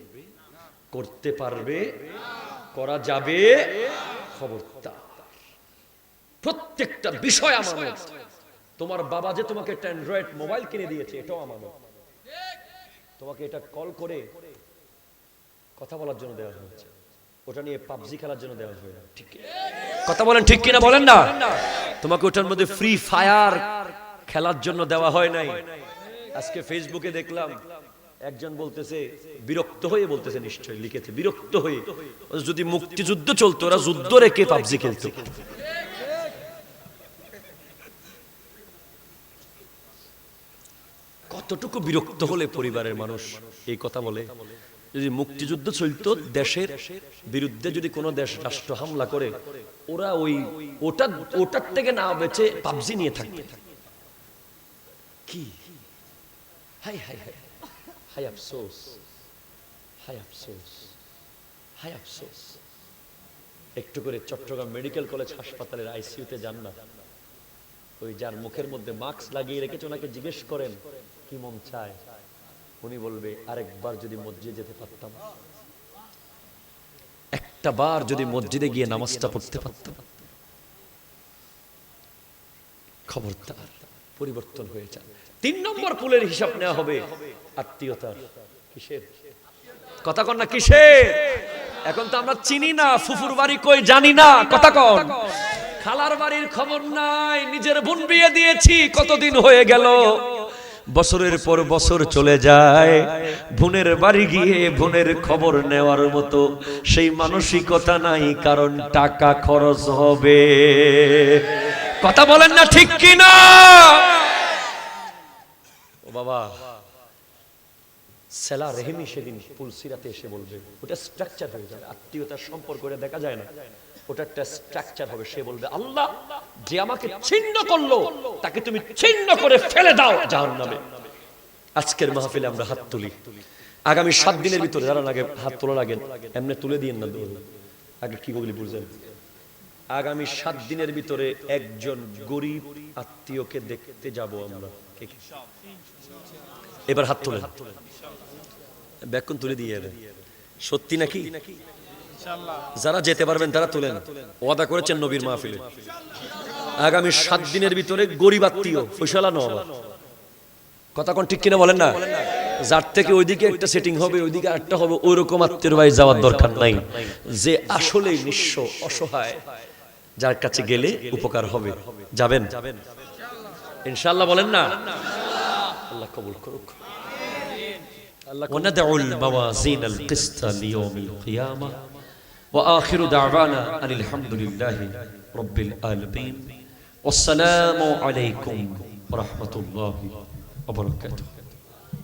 করতে পারবে, করা যাবে, খবরদার। প্রত্যেকটা বিষয় আমানত। তোমার বাবা যে তোমাকে একটা অ্যান্ড্রয়েড মোবাইল কিনে দিয়েছে, এটাও আমানত। তোমাকে এটা কল করে কথা বলার জন্য দেওয়া হয়েছে, ওটা নিয়ে পাবজি খেলার জন্য দেওয়া হয়েছে, ঠিক কথা বলেন ঠিক কিনা বলেন না? তোমাকে ওটার মধ্যে ফ্রি ফায়ার খেলার জন্য দেওয়া হয় নাই, আজকে ফেসবুকে দেখলাম একজন বলতেছে, বিরক্ত হয়ে বলতেছে, নিশ্চয়ই লিখেছে বিরক্ত হয়ে, যদি মুক্তিযুদ্ধ চলতো ওরা যুদ্ধ রেখে পাবজি খেলতো। কতটুকু বিরক্ত হলে পরিবারের মানুষ এই কথা বলে? যদি মুক্তিযুদ্ধ চলতো, দেশের বিরুদ্ধে যদি কোনো দেশ রাষ্ট্র হামলা করে, ওরা ওটার থেকে না বেঁচে পাবজি নিয়ে থাকবে। কি হাই হাই হাই হাই আফসোস, হাই আফসোস, হাই আফসোস। একটু করে চট্টগ্রাম মেডিকেল কলেজ হাসপাতালের আইসিইউতে যান না, ওই যার মুখের মধ্যে মাস্ক লাগিয়ে রেখেছে ওনাকে জিজ্ঞেস করেন কি মন চায়, উনি বলবে আরেকবার যদি মসজিদে যেতে পারতাম, একটা বার যদি মসজিদে গিয়ে নামাজটা পড়তে পারতাম। খবরদার, পরিবর্তন হয়ে যায়। 3 নম্বর পুলের হিসাব নেওয়া হবে আত্মীয়তার। কিসের কথা কন না, কিসের? এখন তো আমরা চিনি না, ফুফুর বাড়ি কই জানি না, কথা কন। খালার বাড়ির খবর নাই, নিজের বোন বিয়ে দিয়েছি, কতদিন হয়ে গেল, বছরের পর বছর চলে যায়, বোনের বাড়ি গিয়ে বোনের খবর নেওয়ার মতো সেই মানসিকতা নাই, কারণ টাকা খরচ হবে। কথা বলেন না ঠিক কিনা? ও বাবা, সেলা রেহেমি সেদিন পুলসিরাতে এসে বলবে, ওটা স্ট্রাকচার হয়ে যাবে। আত্মীয়তার সম্পর্ক এটা দেখা যায় না, ওটা একটা স্ট্রাকচার হবে। সে বলবে, আল্লাহ যে আমাকে ছিন্ন করলো তাকে তুমি ছিন্ন করে ফেলে দাও জাহান্নামে। আজকের মাহফিলে আমরা হাত তুলি, আগামী 7 দিনের ভিতরে যারা লাগে হাত তোলা লাগেন, এমনি তুলে দিয়েন না। আগে কি বলি বুঝলেন? আগামী 7 দিনের ভিতরে একজন গরিব আত্মীয়কে দেখতে যাব আমরা। এবার হাত তোলেন, ব্যাকুন তুলে দিয়ে যাবেন। সত্যি নাকি? যারা যেতে পারবেন তারা তোলেন। ওয়াদা করেছেন নবীর মাহফিলে আগামী 7 দিনের ভিতরে গরিব আত্মীয় ফয়সালা নওয়াব। কথা কোন ঠিক কিনা বলেন না? যার থেকে ওইদিকে একটা সেটিং হবে, ওইদিকে একটা হবে, ওইরকম আত্মীয়র বাড়ি যাওয়ার দরকার নাই। যে আসলে নিঃস্ব অসহায়, যার কাছে গেলে উপকার হবে, যাবেন ইনশাআল্লাহ। বলেন না? আল্লাহ কবুল করুক। وندع الموازين القسط ليوم القيامة وآخر دعوانا أن الحمد لله رب العالمين والسلام عليكم ورحمة الله وبركاته.